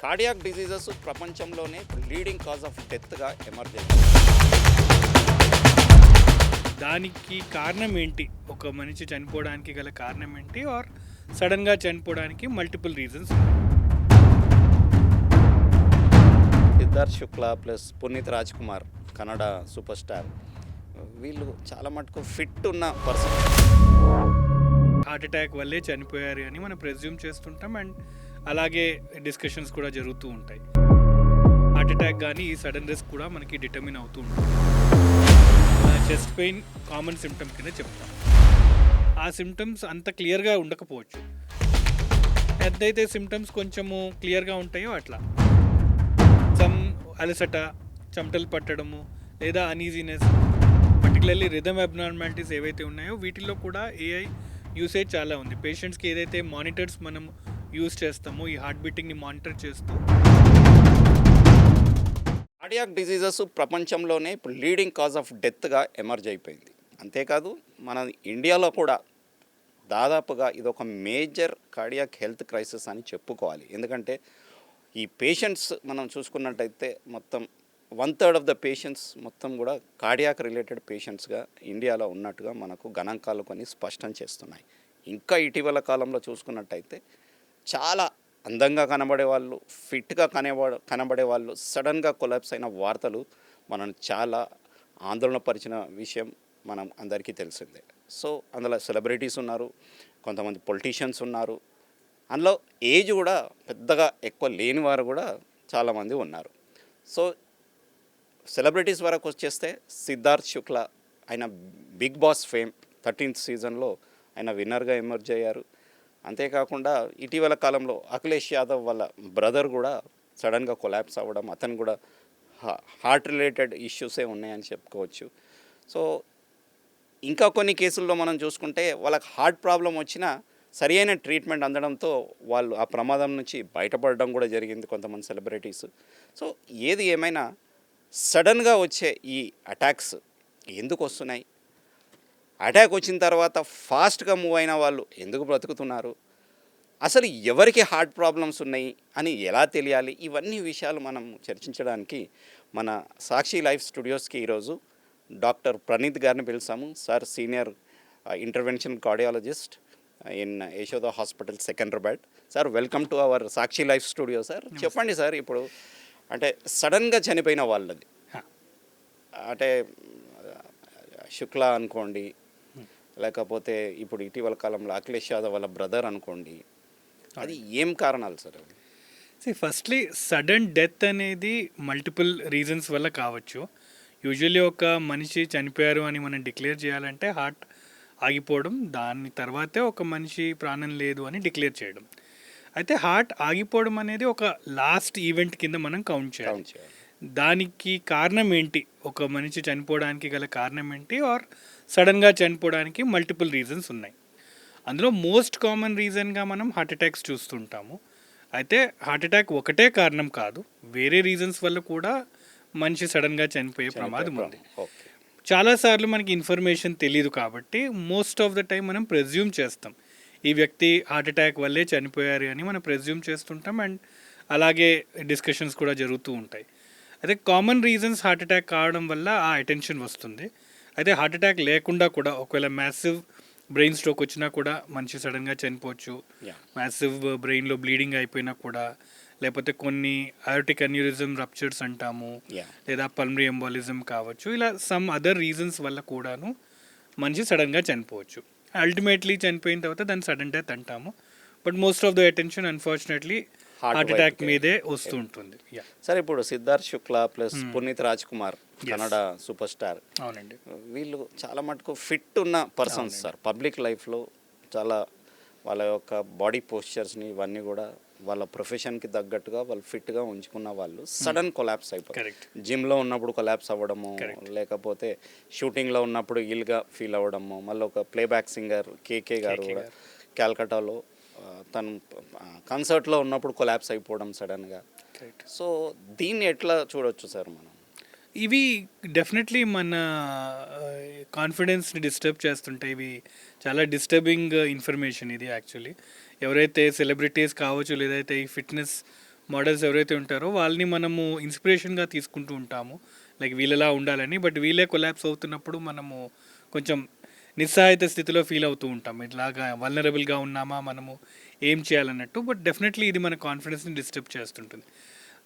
Cardiac diseases ప్రపంచంలోనే leading cause of డెత్గా emerge అయింది. దానికి కారణం ఏంటి? ఒక మనిషి చనిపోవడానికి గల కారణం ఏంటి? ఆర్ సడన్గా చనిపోవడానికి multiple reasons. Siddharth Shukla plus Puneeth Raj Kumar, Kannada super star, వీళ్ళు చాలా మటుకు ఫిట్ ఉన్న పర్సన్. హార్ట్ అటాక్ వల్లే చనిపోయారు అని మనం ప్రెజ్యూమ్ చేస్తుంటాం. అండ్ అలాగే డిస్కషన్స్ కూడా జరుగుతూ ఉంటాయి. హార్ట్ అటాక్ కానీ ఈ సడన్ రిస్క్ కూడా మనకి డిటర్మిన్ అవుతూ ఉంటుంది. చెస్ట్ పెయిన్ కామన్ సిమ్టమ్ కింద చెప్తాం. ఆ సిమ్టమ్స్ అంత క్లియర్గా ఉండకపోవచ్చు. ఎంతైతే సిమ్టమ్స్ కొంచెము క్లియర్గా ఉంటాయో అట్లా సమ్ అలసట, చెమటలు పట్టడము, లేదా అనీజీనెస్, పర్టికులర్లీ రిథమ్ అబ్నార్మాలిటీస్ ఏవైతే ఉన్నాయో వీటిల్లో కూడా ఏఐ యూసేజ్ చాలా ఉంది. పేషెంట్స్కి ఏదైతే మానిటర్స్ మనం యూజ్ చేస్తామో ఈ హార్ట్ బీటింగ్ని మానిటర్ చేస్తూ. కార్డియాక్ డిసీజెస్ ప్రపంచంలోనే ఇప్పుడు లీడింగ్ కాజ్ ఆఫ్ డెత్గా ఎమర్జ్ అయిపోయింది. అంతేకాదు మన ఇండియాలో కూడా దాదాపుగా ఇది ఒక మేజర్ కార్డియాక్ హెల్త్ క్రైసిస్ అని చెప్పుకోవాలి. ఎందుకంటే ఈ పేషెంట్స్ మనం చూసుకున్నట్టయితే మొత్తం 1/3 ఆఫ్ ద పేషెంట్స్ మొత్తం కూడా కార్డియాక్ రిలేటెడ్ పేషెంట్స్గా ఇండియాలో ఉన్నట్టుగా మనకు గణాంకాలు కొన్ని స్పష్టం చేస్తున్నాయి. ఇంకా ఇటీవల కాలంలో చూసుకున్నట్టయితే చాలా అందంగా కనబడే వాళ్ళు, ఫిట్గా కనబడే వాళ్ళు సడన్గా కొలాప్స్ అయిన వార్తలు మనం చాలా ఆందోళన పరిచిన విషయం మనం అందరికీ తెలిసిందే. సో అందులో సెలబ్రిటీస్ ఉన్నారు, కొంతమంది పొలిటీషియన్స్ ఉన్నారు, అందులో ఏజ్ కూడా పెద్దగా ఎక్కువ లేని వారు కూడా చాలామంది ఉన్నారు. సో సెలబ్రిటీస్ వరకు వచ్చేస్తే సిద్ధార్థ్ శుక్లా, ఆయన బిగ్ బాస్ ఫేమ్ 13th సీజన్లో ఆయన విన్నర్గా ఎమర్జ్ అయ్యారు. అంతేకాకుండా ఇటీవల కాలంలో అఖిలేష్ యాదవ్ వాళ్ళ బ్రదర్ కూడా సడన్గా కొలాప్స్ అవ్వడం, అతను కూడా హార్ట్ రిలేటెడ్ ఇష్యూసే ఉన్నాయని చెప్పుకోవచ్చు. సో ఇంకా కొన్ని కేసుల్లో మనం చూసుకుంటే వాళ్ళకి హార్ట్ ప్రాబ్లం వచ్చినా సరి అయిన ట్రీట్మెంట్ అందడంతో వాళ్ళు ఆ ప్రమాదం నుంచి బయటపడడం కూడా జరిగింది కొంతమంది సెలబ్రిటీస్. సో ఏది ఏమైనా సడన్గా వచ్చే ఈ అటాక్స్ ఎందుకు వస్తున్నాయి? అటాక్ వచ్చిన తర్వాత ఫాస్ట్గా మూవ్ అయిన వాళ్ళు ఎందుకు బ్రతుకుతున్నారు? అసలు ఎవరికి హార్ట్ ప్రాబ్లమ్స్ ఉన్నాయి అని ఎలా తెలియాలి? ఇవన్నీ విషయాలు మనం చర్చించడానికి మన సాక్షి లైఫ్ స్టూడియోస్కి ఈరోజు డాక్టర్ ప్రణీత్ గారిని పిలిచాము. Sir senior intervention cardiologist in Yashoda hospital Secunderabad. Sir welcome to our Sakshi life studio. Sir చెప్పండి సార్, ఇప్పుడు అంటే సడన్గా చనిపోయిన వాళ్ళది, అంటే శుక్లా అనుకోండి, లేకపోతే ఇప్పుడు ఇటీవల కాలంలో అఖిలేష్ యాదవ్ వాళ్ళ బ్రదర్ అనుకోండి, అది ఏం కారణాలు సార్ అవి? ఫస్ట్లీ సడన్ డెత్ అనేది మల్టిపుల్ రీజన్స్ వల్ల కావచ్చు. యూజువల్లీ ఒక మనిషి చనిపోయారు అని మనం డిక్లేర్ చేయాలంటే హార్ట్ ఆగిపోవడం, దాని తర్వాతే ఒక మనిషి ప్రాణం లేదు అని డిక్లేర్ చేయడం. అయితే హార్ట్ ఆగిపోవడం అనేది ఒక లాస్ట్ ఈవెంట్ కింద మనం కౌంట్ చేయాలి. దానికి కారణం ఏంటి? ఒక మనిషి చనిపోవడానికి గల కారణం ఏంటి? ఆర్ సడన్గా చనిపోవడానికి మల్టిపుల్ రీజన్స్ ఉన్నాయి. అందులో మోస్ట్ కామన్ రీజన్గా మనం హార్ట్ అటాక్స్ చూస్తుంటాము. అయితే హార్ట్ అటాక్ ఒకటే కారణం కాదు, వేరే రీజన్స్ వల్ల కూడా మనిషి సడన్గా చనిపోయే ప్రమాదం ఉంది. చాలాసార్లు మనకి ఇన్ఫర్మేషన్ తెలియదు కాబట్టి మోస్ట్ ఆఫ్ ద టైం మనం ప్రెజ్యూమ్ చేస్తాం ఈ వ్యక్తి హార్ట్ అటాక్ వల్లే చనిపోయారు అని మనం ప్రెజ్యూమ్ చేస్తుంటాం. అండ్ అలాగే డిస్కషన్స్ కూడా జరుగుతూ ఉంటాయి. అయితే కామన్ రీజన్స్ హార్ట్ అటాక్ కావడం వల్ల ఆ అటెన్షన్ వస్తుంది. అయితే హార్ట్ అటాక్ లేకుండా కూడా ఒకవేళ మ్యాసివ్ బ్రెయిన్ స్ట్రోక్ వచ్చినా కూడా మనిషి సడన్గా చనిపోవచ్చు. మ్యాసివ్ బ్రెయిన్లో బ్లీడింగ్ అయిపోయినా కూడా, లేకపోతే కొన్ని అయోటిక్ అన్యూరిజం రప్చర్స్ అంటాము, లేదా పల్మరీ ఎంబాలిజం కావచ్చు. ఇలా సమ్ అదర్ రీజన్స్ వల్ల కూడాను మనిషి సడన్గా చనిపోవచ్చు. అల్టిమేట్లీ చనిపోయిన తర్వాత దాన్ని సడన్ డెత్ అంటాము. But most of the attention unfortunately heart attack మీదే వస్తూ ఉంటుంది. సార్ ఇప్పుడు Siddharth Shukla plus Puneeth Raj Kumar, Kannada super star, అవునండి, వీళ్ళు చాలా మటుకు ఫిట్ ఉన్న పర్సన్స్ సార్. పబ్లిక్ లైఫ్లో చాలా వాళ్ళ యొక్క బాడీ పోస్చర్స్ని ఇవన్నీ కూడా వాళ్ళ ప్రొఫెషన్కి తగ్గట్టుగా వాళ్ళు ఫిట్గా ఉంచుకున్న వాళ్ళు సడన్ కొలాప్స్ అయిపోతారు. జిమ్లో ఉన్నప్పుడు కొలాప్స్ అవ్వడము, లేకపోతే షూటింగ్లో ఉన్నప్పుడు ఇల్గా ఫీల్ అవ్వడము. మళ్ళీ ఒక ప్లేబ్యాక్ సింగర్ కేకే గారు కూడా క్యాల్కటాలో తను కన్సర్ట్లో ఉన్నప్పుడు కొలాప్స్ అయిపోవడం సడన్గా. సో దీన్ని ఎట్లా చూడొచ్చు సార్ మనం? ఇవి డెఫినెట్లీ మన కాన్ఫిడెన్స్ని డిస్టర్బ్ చేస్తుంటాయి. ఇవి చాలా డిస్టర్బింగ్ ఇన్ఫర్మేషన్ ఇది యాక్చువల్లీ. ఎవరైతే సెలబ్రిటీస్ కావచ్చు, లేదైతే ఈ ఫిట్నెస్ మోడల్స్ ఎవరైతే ఉంటారో వాళ్ళని మనము ఇన్స్పిరేషన్గా తీసుకుంటూ ఉంటాము, లైక్ వీళ్ళలా ఉండాలని. బట్ వీళ్ళే కొలాప్స్ అవుతున్నప్పుడు మనము కొంచెం నిస్సహాయత స్థితిలో ఫీల్ అవుతూ ఉంటాం, ఇట్లాగా వల్నరబుల్గా ఉన్నామా, మనము ఏం చేయాలన్నట్టు. బట్ డెఫినెట్లీ ఇది మన కాన్ఫిడెన్స్ని డిస్టర్బ్ చేస్తుంటుంది.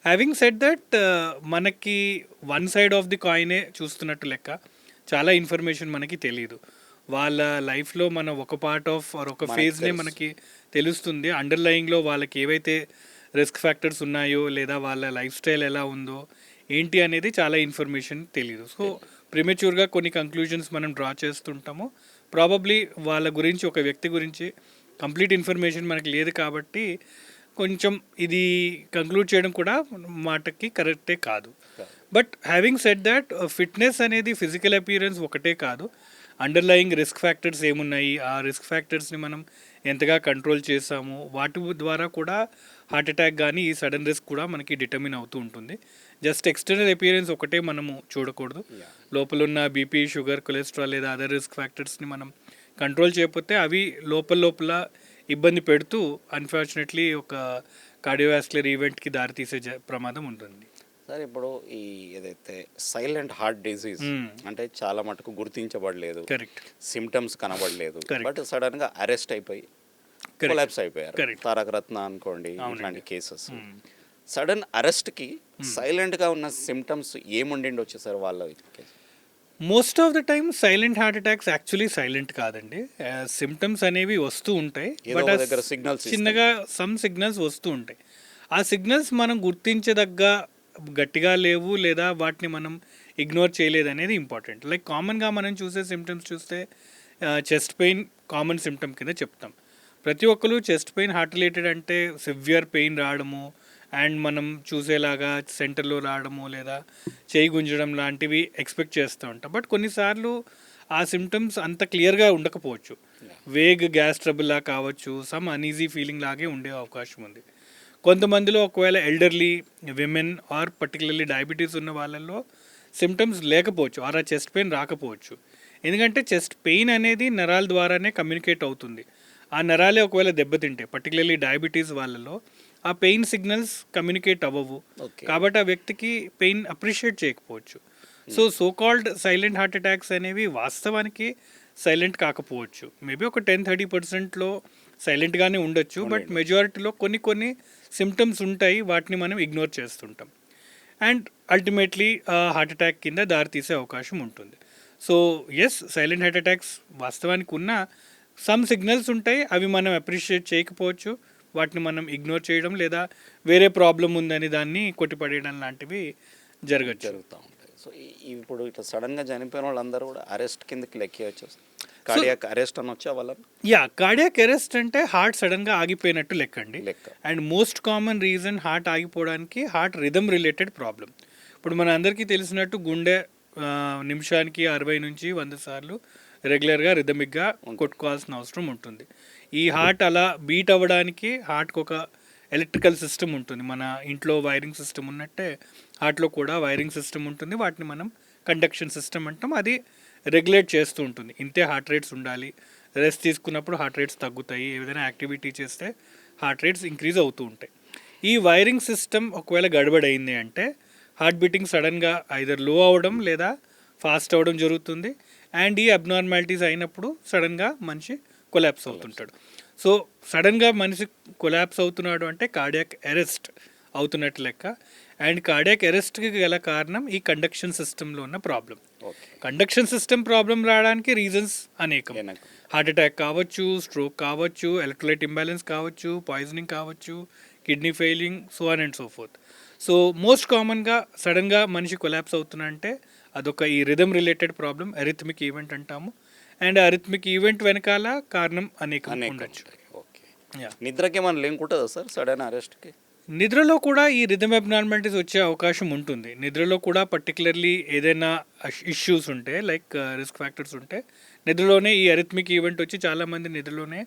హ్యావింగ్ సెడ్ దట్, మనకి వన్ సైడ్ ఆఫ్ ది కాయినే చూస్తున్నట్టు లెక్క, చాలా ఇన్ఫర్మేషన్ మనకి తెలియదు. వాళ్ళ లైఫ్లో మన ఒక పార్ట్ ఆఫ్ ఆర్ ఒక ఫేజ్నే మనకి తెలుస్తుంది. అండర్లయింగ్లో వాళ్ళకి ఏవైతే రిస్క్ ఫ్యాక్టర్స్ ఉన్నాయో లేదా వాళ్ళ లైఫ్ స్టైల్ ఎలా ఉందో ఏంటి అనేది చాలా ఇన్ఫర్మేషన్ తెలియదు. సో ప్రిమెచ్యూర్గా కొన్ని కంక్లూజన్స్ మనం డ్రా చేస్తుంటాము. ప్రాబబ్లీ వాళ్ళ గురించి, ఒక వ్యక్తి గురించి కంప్లీట్ ఇన్ఫర్మేషన్ మనకి లేదు కాబట్టి కొంచెం ఇది కంక్లూడ్ చేయడం కూడా మాటకి కరెక్టే కాదు. But having said that, fitness అనేది ఫిజికల్ అపియరెన్స్ ఒకటే కాదు, అండర్లయింగ్ రిస్క్ ఫ్యాక్టర్స్ ఏమున్నాయి, ఆ రిస్క్ ఫ్యాక్టర్స్ని మనం ఎంతగా కంట్రోల్ చేసాము, వాటి ద్వారా కూడా హార్ట్ అటాక్ కానీ ఈ సడన్ రిస్క్ కూడా మనకి డిటర్మిన్ అవుతూ ఉంటుంది. జస్ట్ ఎక్స్టర్నల్ అపియరెన్స్ ఒకటే మనము చూడకూడదు. లోపల ఉన్న బీపీ, షుగర్, కొలెస్ట్రాల్ లేదా అదర్ రిస్క్ ఫ్యాక్టర్స్ని మనం కంట్రోల్ చేయకపోతే అవి లోపల ఇబ్బంది పెడుతూ అన్ఫార్చునేట్లీ ఒక కార్డియోవాస్కులర్ ఈవెంట్కి దారితీసే ప్రమాదం ఉంటుంది. సార్ ఇప్పుడు ఈ ఏదైతే సైలెంట్ హార్ట్ డిసీజ్ అంటే చాలా మటుకు గుర్తించబడలేదు, కరెక్ట్, సిమ్టమ్స్ కనబడలేదు, Correct. బట్ సడన్ గా అరెస్ట్ అయిపోయి కొలాప్స్ అయిపోయారు. Correct. తారక రత్న అనుకోండి, ఇట్లాంటి కేసెస్. సడన్ అరెస్ట్ కి సైలెంట్ గా ఉన్న సిమ్టమ్స్ ఏముండిండొచ్చు సార్ వాళ్ళ case? Most of the time silent heart attacks actually silent కాదండి. సిమ్టమ్స్ అనేవి వస్తూ ఉంటాయి, ఏదో బట్ ఒక దగ్గర సిగ్నల్స్ చిన్నగా సమ్ సిగ్నల్స్ వస్తూ ఉంటాయి. ఆ సిగ్నల్స్ మనం గుర్తించదగ్గ గట్టిగా లేవు లేదా వాటిని మనం ఇగ్నోర్ చేయలేదు అనేది ఇంపార్టెంట్. లైక్ కామన్గా మనం చూసే సిమ్టమ్స్ చూస్తే చెస్ట్ పెయిన్ కామన్ సిమ్టమ్ కింద చెప్తాం. ప్రతి ఒక్కరు చెస్ట్ పెయిన్ హార్ట్ రిలేటెడ్ అంటే సివియర్ పెయిన్ రావడము అండ్ మనం చూసేలాగా సెంటర్లో రావడము లేదా చేయి గుంజడం లాంటివి ఎక్స్పెక్ట్ చేస్తూ ఉంటాం. బట్ కొన్నిసార్లు ఆ సిమ్టమ్స్ అంత క్లియర్గా ఉండకపోవచ్చు, వేగ్ గ్యాస్ ట్రబుల్ లా కావచ్చు, సమ్ అన్ఈజీ ఫీలింగ్ లాగే ఉండే అవకాశం ఉంది. కొంతమందిలో ఒకవేళ elderly women or particularly diabetes ఉన్న వాళ్ళల్లో సిమ్టమ్స్ లేకపోవచ్చు ఆర్ ఆ చెస్ట్ పెయిన్ రాకపోవచ్చు. ఎందుకంటే చెస్ట్ పెయిన్ అనేది నరాల ద్వారానే కమ్యూనికేట్ అవుతుంది. ఆ నరాలే ఒకవేళ దెబ్బతింటే పర్టికులర్లీ డయాబెటీస్ వాళ్ళలో ఆ పెయిన్ సిగ్నల్స్ కమ్యూనికేట్ అవ్వవు, కాబట్టి ఆ వ్యక్తికి పెయిన్ అప్రిషియేట్ చేయకపోవచ్చు. So called silent heart attacks అనేవి వాస్తవానికి సైలెంట్ కాకపోవచ్చు. మేబీ ఒక 10-30%లో సైలెంట్గానే ఉండొచ్చు, బట్ మెజారిటీలో కొన్ని సిమ్టమ్స్ ఉంటాయి, వాటిని మనం ఇగ్నోర్ చేస్తుంటాం అండ్ అల్టిమేట్లీ హార్ట్ అటాక్ కింద దారితీసే అవకాశం ఉంటుంది. So yes, silent heart attacks వాస్తవానికి ఉన్న సమ్ సిగ్నల్స్ ఉంటాయి, అవి మనం అప్రిషియేట్ చేయకపోవచ్చు, వాటిని మనం ఇగ్నోర్ చేయడం లేదా వేరే ప్రాబ్లం ఉందని దాన్ని కొట్టిపడేయడం లాంటివి జరుగుతూ ఉంటాయి. సో ఇప్పుడు ఇట్లా సడన్గా చనిపోయిన వాళ్ళందరూ కూడా అరెస్ట్ కిందకి లెక్కేయచ్చు, కార్డియాక్ అరెస్ట్ అని వచ్చా వాళ్ళని? కార్డియాక్ అరెస్ట్ అంటే హార్ట్ సడన్గా ఆగిపోయినట్టు లెక్కండి. And most common reason heart ఆగిపోవడానికి హార్ట్ రిథమ్ రిలేటెడ్ ప్రాబ్లం. ఇప్పుడు మన అందరికీ తెలిసినట్టు గుండె నిమిషానికి 60 నుంచి 100 సార్లు రెగ్యులర్గా రిథమిక్గా కొట్టుకోవాల్సిన అవసరం ఉంటుంది. ఈ హార్ట్ అలా బీట్ అవ్వడానికి హార్ట్కి ఒక ఎలక్ట్రికల్ సిస్టమ్ ఉంటుంది. మన ఇంట్లో వైరింగ్ సిస్టమ్ ఉన్నట్టే హార్ట్లో కూడా వైరింగ్ సిస్టమ్ ఉంటుంది, వాటిని మనం కండక్షన్ సిస్టమ్ అంటాం. అది రెగ్యులేట్ చేస్తూ ఉంటుంది. ఇంతే హార్ట్ రేట్స్ ఉండాలి, రెస్ట్ తీసుకున్నప్పుడు హార్ట్ రేట్స్ తగ్గుతాయి, ఏదైనా యాక్టివిటీ చేస్తే హార్ట్ రేట్స్ ఇంక్రీజ్ అవుతూ ఉంటాయి. ఈ వైరింగ్ సిస్టమ్ ఒకవేళ గడబడైంది అంటే హార్ట్ బీటింగ్ సడన్గా ఐదర్ లో అవ్వడం లేదా ఫాస్ట్ అవ్వడం జరుగుతుంది. అండ్ ఈ అబ్నార్మాలిటీస్ అయినప్పుడు సడన్గా మనిషి కొలాప్స్ అవుతుంటాడు. సో సడన్గా మనిషి కొలాప్స్ అవుతున్నాడు అంటే కార్డియాక్ అరెస్ట్ అవుతున్నట్టు లెక్క. అండ్ కార్డియాక్ అరెస్ట్కి గల కారణం ఈ కండక్షన్ సిస్టంలో ఉన్న ప్రాబ్లం. కండక్షన్ సిస్టమ్ ప్రాబ్లం రావడానికి రీజన్స్ అనేకం. హార్ట్ అటాక్ కావచ్చు, స్ట్రోక్ కావచ్చు, ఎలక్ట్రోలైట్ ఇంబ్యాలెన్స్ కావచ్చు, పాయిజనింగ్ కావచ్చు, kidney failing, so on and so forth. So most కామన్గా సడన్గా మనిషి కొలాప్స్ అవుతున్నా అంటే అదొక ఈ rhythm related problem, arrhythmic event అంటాము. అండ్ అరిథమిక్ ఈవెంట్ వెనకాల కారణం అనేకం ఉండొచ్చు. నిద్రకి ఏమైనా లింక్ ఉంటుందా సార్ సడన్ అరెస్ట్కి? నిద్రలో కూడా ఈ రిథమ్ అబ్నార్మాలిటీస్ వచ్చే అవకాశం ఉంటుంది. నిద్రలో కూడా పర్టికులర్లీ ఏదైనా ఇష్యూస్ ఉంటే లైక్ రిస్క్ ఫ్యాక్టర్స్ ఉంటే నిద్రలోనే ఈ అరిథమిక్ ఈవెంట్ వచ్చి చాలామంది నిద్రలోనే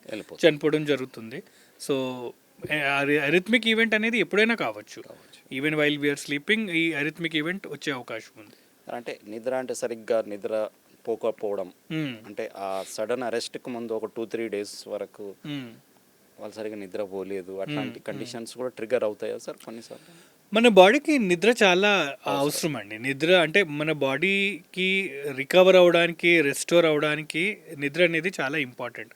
చనిపోవడం జరుగుతుంది. సో అరిథమిక్ ఈవెంట్ అనేది ఎప్పుడైనా కావచ్చు, ఈవెన్ వైల్ వీఆర్ స్లీపింగ్ ఈ అరిథమిక్ ఈవెంట్ వచ్చే అవకాశం ఉంది. అంటే నిద్ర అంటే సరిగ్గా నిద్ర పోకపోవడం అంటే ఆ సడన్ అరెస్ట్కి ముందు ఒక 2-3 డేస్ వరకు వాళ్ళు సరిగ్గా నిద్రపోలేదు అట్లాంటి కండిషన్స్ కూడా ట్రిగర్ అవుతాయా సార్ కొన్నిసార్లు? మన బాడీకి నిద్ర చాలా అవసరం అండి. నిద్ర అంటే మన బాడీకి రికవర్ అవ్వడానికి, రెస్టోర్ అవ్వడానికి నిద్ర అనేది చాలా ఇంపార్టెంట్.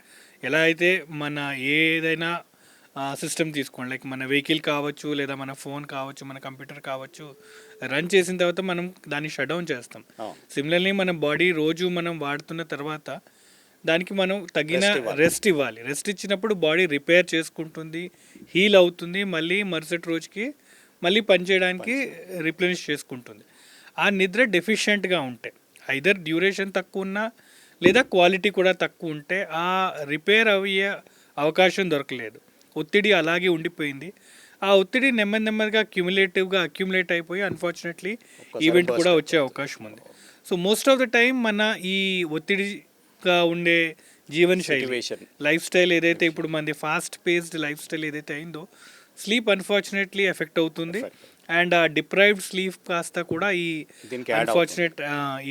ఎలా అయితే మన ఏదైనా సిస్టమ్ తీసుకోండి, లైక్ మన వెహికల్ కావచ్చు, లేదా మన ఫోన్ కావచ్చు, మన కంప్యూటర్ కావచ్చు, రన్ చేసిన తర్వాత మనం దాన్ని షట్ డౌన్ చేస్తాం. అవును. సిమిలర్లీ మన బాడీ రోజు మనం వాడుతున్న తర్వాత దానికి మనం తగిన రెస్ట్ ఇవ్వాలి. రెస్ట్ ఇచ్చినప్పుడు బాడీ రిపేర్ చేసుకుంటుంది, హీల్ అవుతుంది, మళ్ళీ మరుసటి రోజుకి మళ్ళీ పనిచేయడానికి రిప్లెనిష్ చేసుకుంటుంది. ఆ నిద్ర డెఫిషియెంట్గా ఉంటే, ఐదర్ డ్యూరేషన్ తక్కువ ఉన్నా లేదా క్వాలిటీ కూడా తక్కువ ఉంటే ఆ రిపేర్ అయ్యే అవకాశం దొరకలేదు. ఒత్తిడి అలాగే ఉండిపోయింది. ఆ ఒత్తిడి నెమ్మది నెమ్మదిగా అక్యుములేట్ అయిపోయి అన్ఫార్చునేట్లీ ఈవెంట్ కూడా వచ్చే అవకాశం ఉంది. So most of the time మన ఈ ఒత్తిడిగా ఉండే జీవన శైలి, లైఫ్ స్టైల్ ఏదైతే ఇప్పుడు మనది ఫాస్ట్ పేస్డ్ లైఫ్ స్టైల్ ఏదైతే అయిందో, స్లీప్ అన్ఫార్చునేట్లీ ఎఫెక్ట్ అవుతుంది. అండ్ ఆ డిప్రైవ్డ్ స్లీప్ కాస్త కూడా ఈ అన్ఫార్చునేట్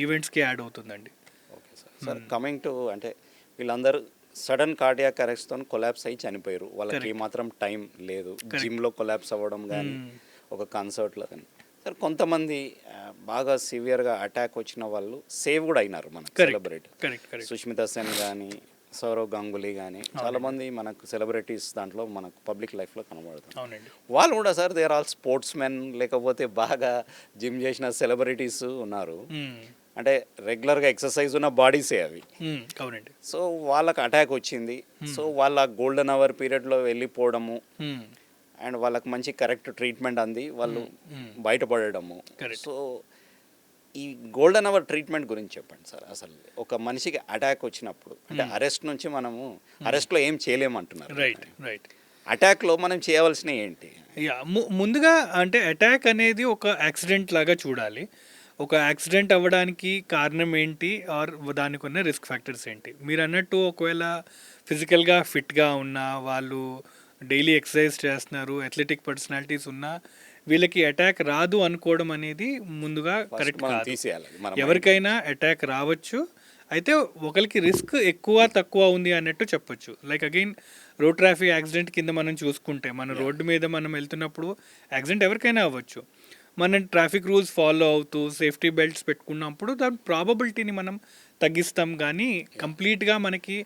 ఈవెంట్స్కి యాడ్ అవుతుందండి. Okay sir. Sir coming to అంటే వీళ్ళందరూ సడన్ కార్డియాక్ అరెస్ట్తో కొలాప్స్ అయ్యి చనిపోయారు. వాళ్ళకి మాత్రం టైం లేదు, జిమ్లో కొలాప్స్ అవ్వడం కానీ ఒక కన్సర్ట్లో కానీ. సార్ కొంతమంది బాగా సివియర్గా అటాక్ వచ్చిన వాళ్ళు సేవ్ కూడా అయినారు మనకు సెలబ్రిటీ. సుష్మితా సేన్ కానీ, సౌరవ్ గంగూలీ కానీ చాలామంది మనకు సెలబ్రిటీస్ దాంట్లో మనకు పబ్లిక్ లైఫ్లో కనబడుతుంది. వాళ్ళు కూడా sir they are all sportsmen, లేకపోతే బాగా జిమ్ చేసిన సెలబ్రిటీస్ ఉన్నారు. అంటే రెగ్యులర్గా ఎక్సర్సైజ్ ఉన్న బాడీసే అవి. అవునండి. సో వాళ్ళకి అటాక్ వచ్చింది. సో వాళ్ళ గోల్డెన్ అవర్ పీరియడ్లో వెళ్ళిపోవడము అండ్ వాళ్ళకి మంచి కరెక్ట్ ట్రీట్మెంట్ అంది వాళ్ళు బయటపడము. సో ఈ గోల్డెన్ అవర్ ట్రీట్మెంట్ గురించి చెప్పండి సార్. అసలు ఒక మనిషికి అటాక్ వచ్చినప్పుడు అంటే అరెస్ట్ నుంచి మనము అరెస్ట్లో ఏం చేయలేమంటున్నారు. రైట్. అటాక్లో మనం చేయవలసినవి ఏంటి? ముందుగా అంటే అటాక్ అనేది ఒక యాక్సిడెంట్ లాగా చూడాలి. ఒక యాక్సిడెంట్ అవ్వడానికి కారణం ఏంటి, ఆర్ దానికి ఉన్న రిస్క్ ఫ్యాక్టర్స్ ఏంటి. మీరు అన్నట్టు ఒకవేళ ఫిజికల్గా ఫిట్గా ఉన్న వాళ్ళు, డైలీ ఎక్సర్సైజ్ చేస్తున్నారు, అథ్లెటిక్ పర్సనాలిటీస్ ఉన్నా వీళ్ళకి అటాక్ రాదు అనుకోవడం అనేది ముందుగా కరెక్ట్ కాదు. ఎవరికైనా అటాక్ రావచ్చు, అయితే ఒకరికి రిస్క్ ఎక్కువ తక్కువ ఉంది అన్నట్టు చెప్పొచ్చు. Like again road traffic accident కింద మనం చూసుకుంటే, మన రోడ్డు మీద మనం వెళ్తున్నప్పుడు యాక్సిడెంట్ ఎవరికైనా అవ్వచ్చు. మనం ట్రాఫిక్ రూల్స్ ఫాలో అవుతూ సేఫ్టీ బెల్ట్స్ పెట్టుకున్నప్పుడు దాని ప్రాబబిలిటీని మనం తగ్గిస్తాం. కానీ కంప్లీట్గా మనకి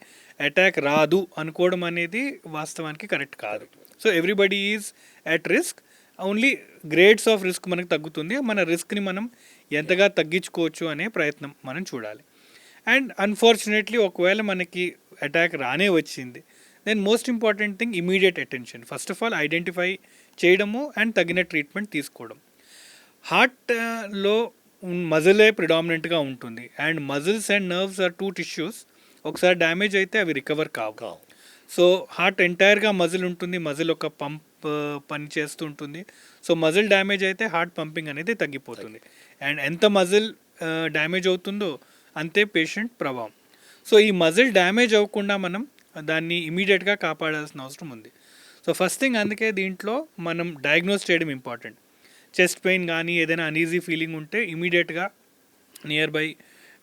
అటాక్ రాదు అనుకోవడం అనేది వాస్తవానికి కరెక్ట్ కాదు. So everybody is at risk, only grades of risk మనకు తగ్గుతుంది. మన రిస్క్ని మనం ఎంతగా తగ్గించుకోవచ్చు అనే ప్రయత్నం మనం చూడాలి. అండ్ అన్ఫార్చునేట్లీ ఒకవేళ మనకి అటాక్ రానే వచ్చింది, then most important thing immediate attention. First of all identify చేయడము అండ్ తగిన ట్రీట్మెంట్ తీసుకోవడం. హార్ట్లో మజిలే ప్రిడామినెంట్గా ఉంటుంది and muscles and nerves are two tissues. ఒకసారి డ్యామేజ్ అయితే అవి రికవర్ కావు. సో హార్ట్ ఎంటైర్గా మజిల్ ఉంటుంది, మజిల్ ఒక పంప్ పని చేస్తూ ఉంటుంది. సో మజిల్ డ్యామేజ్ అయితే హార్ట్ పంపింగ్ అనేది తగ్గిపోతుంది. అండ్ ఎంత మజిల్ డ్యామేజ్ అవుతుందో అంతే పేషెంట్ ప్రభావం. సో ఈ మజిల్ డ్యామేజ్ అవ్వకుండా మనం దాన్ని ఇమీడియట్గా కాపాడాల్సిన అవసరం ఉంది. సో ఫస్ట్ థింగ్ అందుకే దీంట్లో మనం డయాగ్నోస్ చేయడం ఇంపార్టెంట్. చెస్ట్ పెయిన్ కానీ ఏదైనా అన్ఈజీ ఫీలింగ్ ఉంటే ఇమీడియట్గా నియర్ బై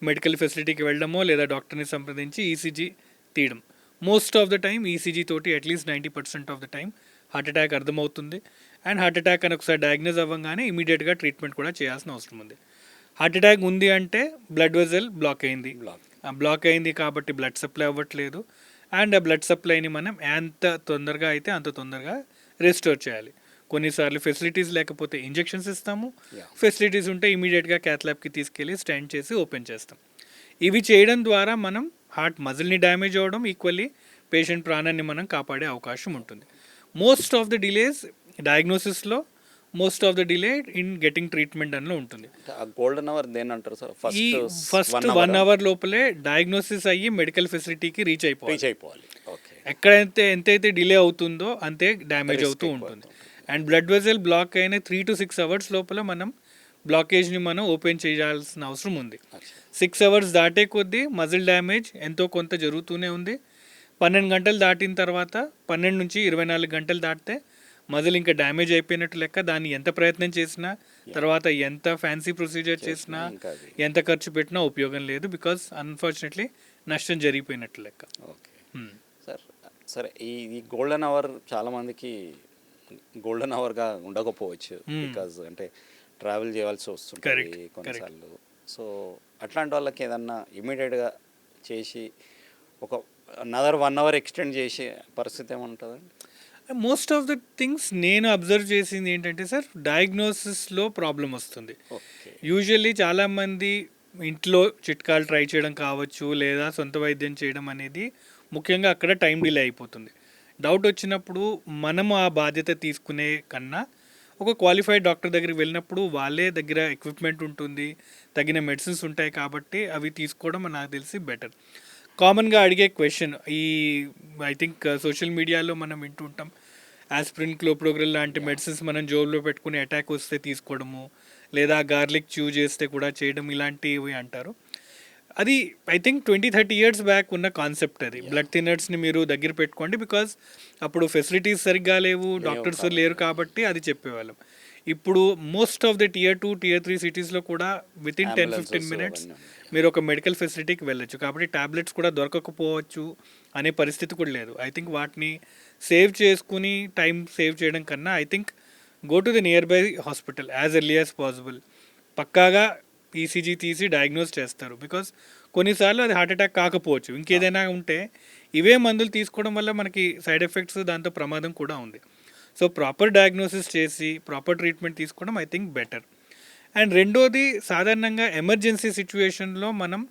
మెడికల్ ఫెసిలిటీకి వెళ్ళడమో లేదా డాక్టర్ని సంప్రదించి ఈసీజీ తీయడం. Most of the time ECG తోటి at least 90% of the time heart attack అర్థమవుతుంది. అండ్ హార్ట్ అటాక్ అని ఒకసారి డయాగ్నోజ్ అవ్వగానే ఇమీడియట్గా ట్రీట్మెంట్ కూడా చేయాల్సిన అవసరం ఉంది. హార్ట్ అటాక్ ఉంది అంటే బ్లడ్ వెజల్ బ్లాక్ అయింది కాబట్టి బ్లడ్ సప్లై అవ్వట్లేదు. అండ్ ఆ బ్లడ్ సప్లైని మనం ఎంత తొందరగా అయితే అంత తొందరగా రెస్టోర్ చేయాలి. కొన్నిసార్లు ఫెసిలిటీస్ లేకపోతే ఇంజెక్షన్స్ ఇస్తాము, ఫెసిలిటీస్ ఉంటే ఇమీడియట్గా క్యాత్ ల్యాబ్కి తీసుకెళ్ళి స్టాండ్ చేసి ఓపెన్ చేస్తాం. ఇవి చేయడం ద్వారా మనం హార్ట్ మజిల్ని డ్యామేజ్ అవ్వడం, ఈక్వల్లీ పేషెంట్ ప్రాణాన్ని మనం కాపాడే అవకాశం ఉంటుంది. మోస్ట్ ఆఫ్ ద డిలేస్ డయాగ్నోసిస్లో, most of the delay in getting treatment అనిలో ఉంటుంది. గోల్డెన్ అవర్ దేని అంటారు సార్? ఫస్ట్ 1 అవర్ లోపలే డయాగ్నోసిస్ అయ్యి మెడికల్ ఫెసిలిటీకి రీచ్ అయిపోవాలి. ఎక్కడైతే ఎంతైతే డిలే అవుతుందో అంతే డ్యామేజ్ అవుతూ ఉంటుంది. అండ్ బ్లడ్ వెజల్ బ్లాక్ అయిన 3 to 6 అవర్స్ లోపల మనం బ్లాకేజ్ని మనం ఓపెన్ చేయాల్సిన అవసరం ఉంది. 6 అవర్స్ దాటే కొద్దీ మజిల్ డ్యామేజ్ ఎంతో కొంత జరుగుతూనే ఉంది. 12 గంటలు దాటిన తర్వాత 12 నుంచి 24 గంటలు దాటితే మజిల్ ఇంకా డ్యామేజ్ అయిపోయినట్టు లెక్క. దాన్ని ఎంత ప్రయత్నం చేసినా, తర్వాత ఎంత ఫ్యాన్సీ ప్రొసీజర్ చేసినా, ఎంత ఖర్చు పెట్టినా ఉపయోగం లేదు. బికాస్ అన్ఫార్చునేట్లీ నష్టం జరిగిపోయినట్టు లెక్క. సార్ సరే ఈ గోల్డెన్ అవర్ చాలామందికి గోల్డెన్ అవర్గా ఉండకపోవచ్చు, బికాజ్ అంటే ట్రావెల్ చేయాల్సి వస్తుంటుంది Correct, కొన్నిసార్లు. సో అట్లాంటి వాళ్ళకి ఏదన్నా ఇమీడియట్గా చేసి ఒక అనదర్ 1 అవర్ ఎక్స్టెండ్ చేసే పరిస్థితి ఏముంటుందండి? మోస్ట్ ఆఫ్ ద థింగ్స్ నేను అబ్జర్వ్ చేసింది ఏంటంటే సార్, డయాగ్నోసిస్లో ప్రాబ్లం వస్తుంది. ఓకే. యూజువల్లీ చాలామంది ఇంట్లో చిట్కాలు ట్రై చేయడం కావచ్చు, లేదా సొంత వైద్యం చేయడం అనేది ముఖ్యంగా అక్కడ టైం డిలే అయిపోతుంది. డౌట్ వచ్చినప్పుడు మనము ఆ బాధ్యత తీసుకునే కన్నా ఒక క్వాలిఫైడ్ డాక్టర్ దగ్గరికి వెళ్ళినప్పుడు వాళ్ళే దగ్గర ఎక్విప్మెంట్ ఉంటుంది, తగిన మెడిసిన్స్ ఉంటాయి, కాబట్టి అవి తీసుకోవడం నాకు తెలిసి బెటర్. కామన్గా అడిగే క్వశ్చన్ ఐ థింక్ సోషల్ మీడియాలో మనం వింటూ ఉంటాం, ఆస్ప్రిన్, క్లోప్రోగ్రిల్ లాంటి మెడిసిన్స్ మనం జోబులో పెట్టుకుని అటాక్ వస్తే తీసుకోవడము, లేదా గార్లిక్ చూ చేస్తే కూడా చేయడం, ఇలాంటివి అంటారు. అది ఐ థింక్ 20-30 ఇయర్స్ బ్యాక్ ఉన్న కాన్సెప్ట్. అది బ్లడ్ థిన్నర్స్ని మీరు దగ్గర పెట్టుకోండి, బికాజ్ అప్పుడు ఫెసిలిటీస్ సరిగ్గా లేవు, డాక్టర్స్ లేరు, కాబట్టి అది చెప్పేవాళ్ళం. ఇప్పుడు most of the Tier 2, Tier 3 సిటీస్లో కూడా వితిన్ 10-15 మినిట్స్ మీరు ఒక మెడికల్ ఫెసిలిటీకి వెళ్ళొచ్చు, కాబట్టి ట్యాబ్లెట్స్ కూడా దొరకకపోవచ్చు అనే పరిస్థితి కూడా లేదు. ఐ థింక్ వాటిని సేవ్ చేసుకుని టైం సేవ్ చేయడం కన్నా I think go to the near by hospital as early as possible. పక్కాగా ఈసీజీ తీసి డయాగ్నోస్ చేస్తారు, బికాస్ కొన్నిసార్లు అది హార్ట్ అటాక్ కాకపోవచ్చు, ఇంకేదైనా ఉంటే ఇవే మందులు తీసుకోవడం వల్ల మనకి సైడ్ ఎఫెక్ట్స్, దాంతో ప్రమాదం కూడా ఉంది. సో ప్రాపర్ డయాగ్నోసిస్ చేసి ప్రాపర్ ట్రీట్మెంట్ తీసుకోవడం ఐ థింక్ బెటర్. అండ్ రెండోది, సాధారణంగా ఎమర్జెన్సీ సిచ్యువేషన్లో మనం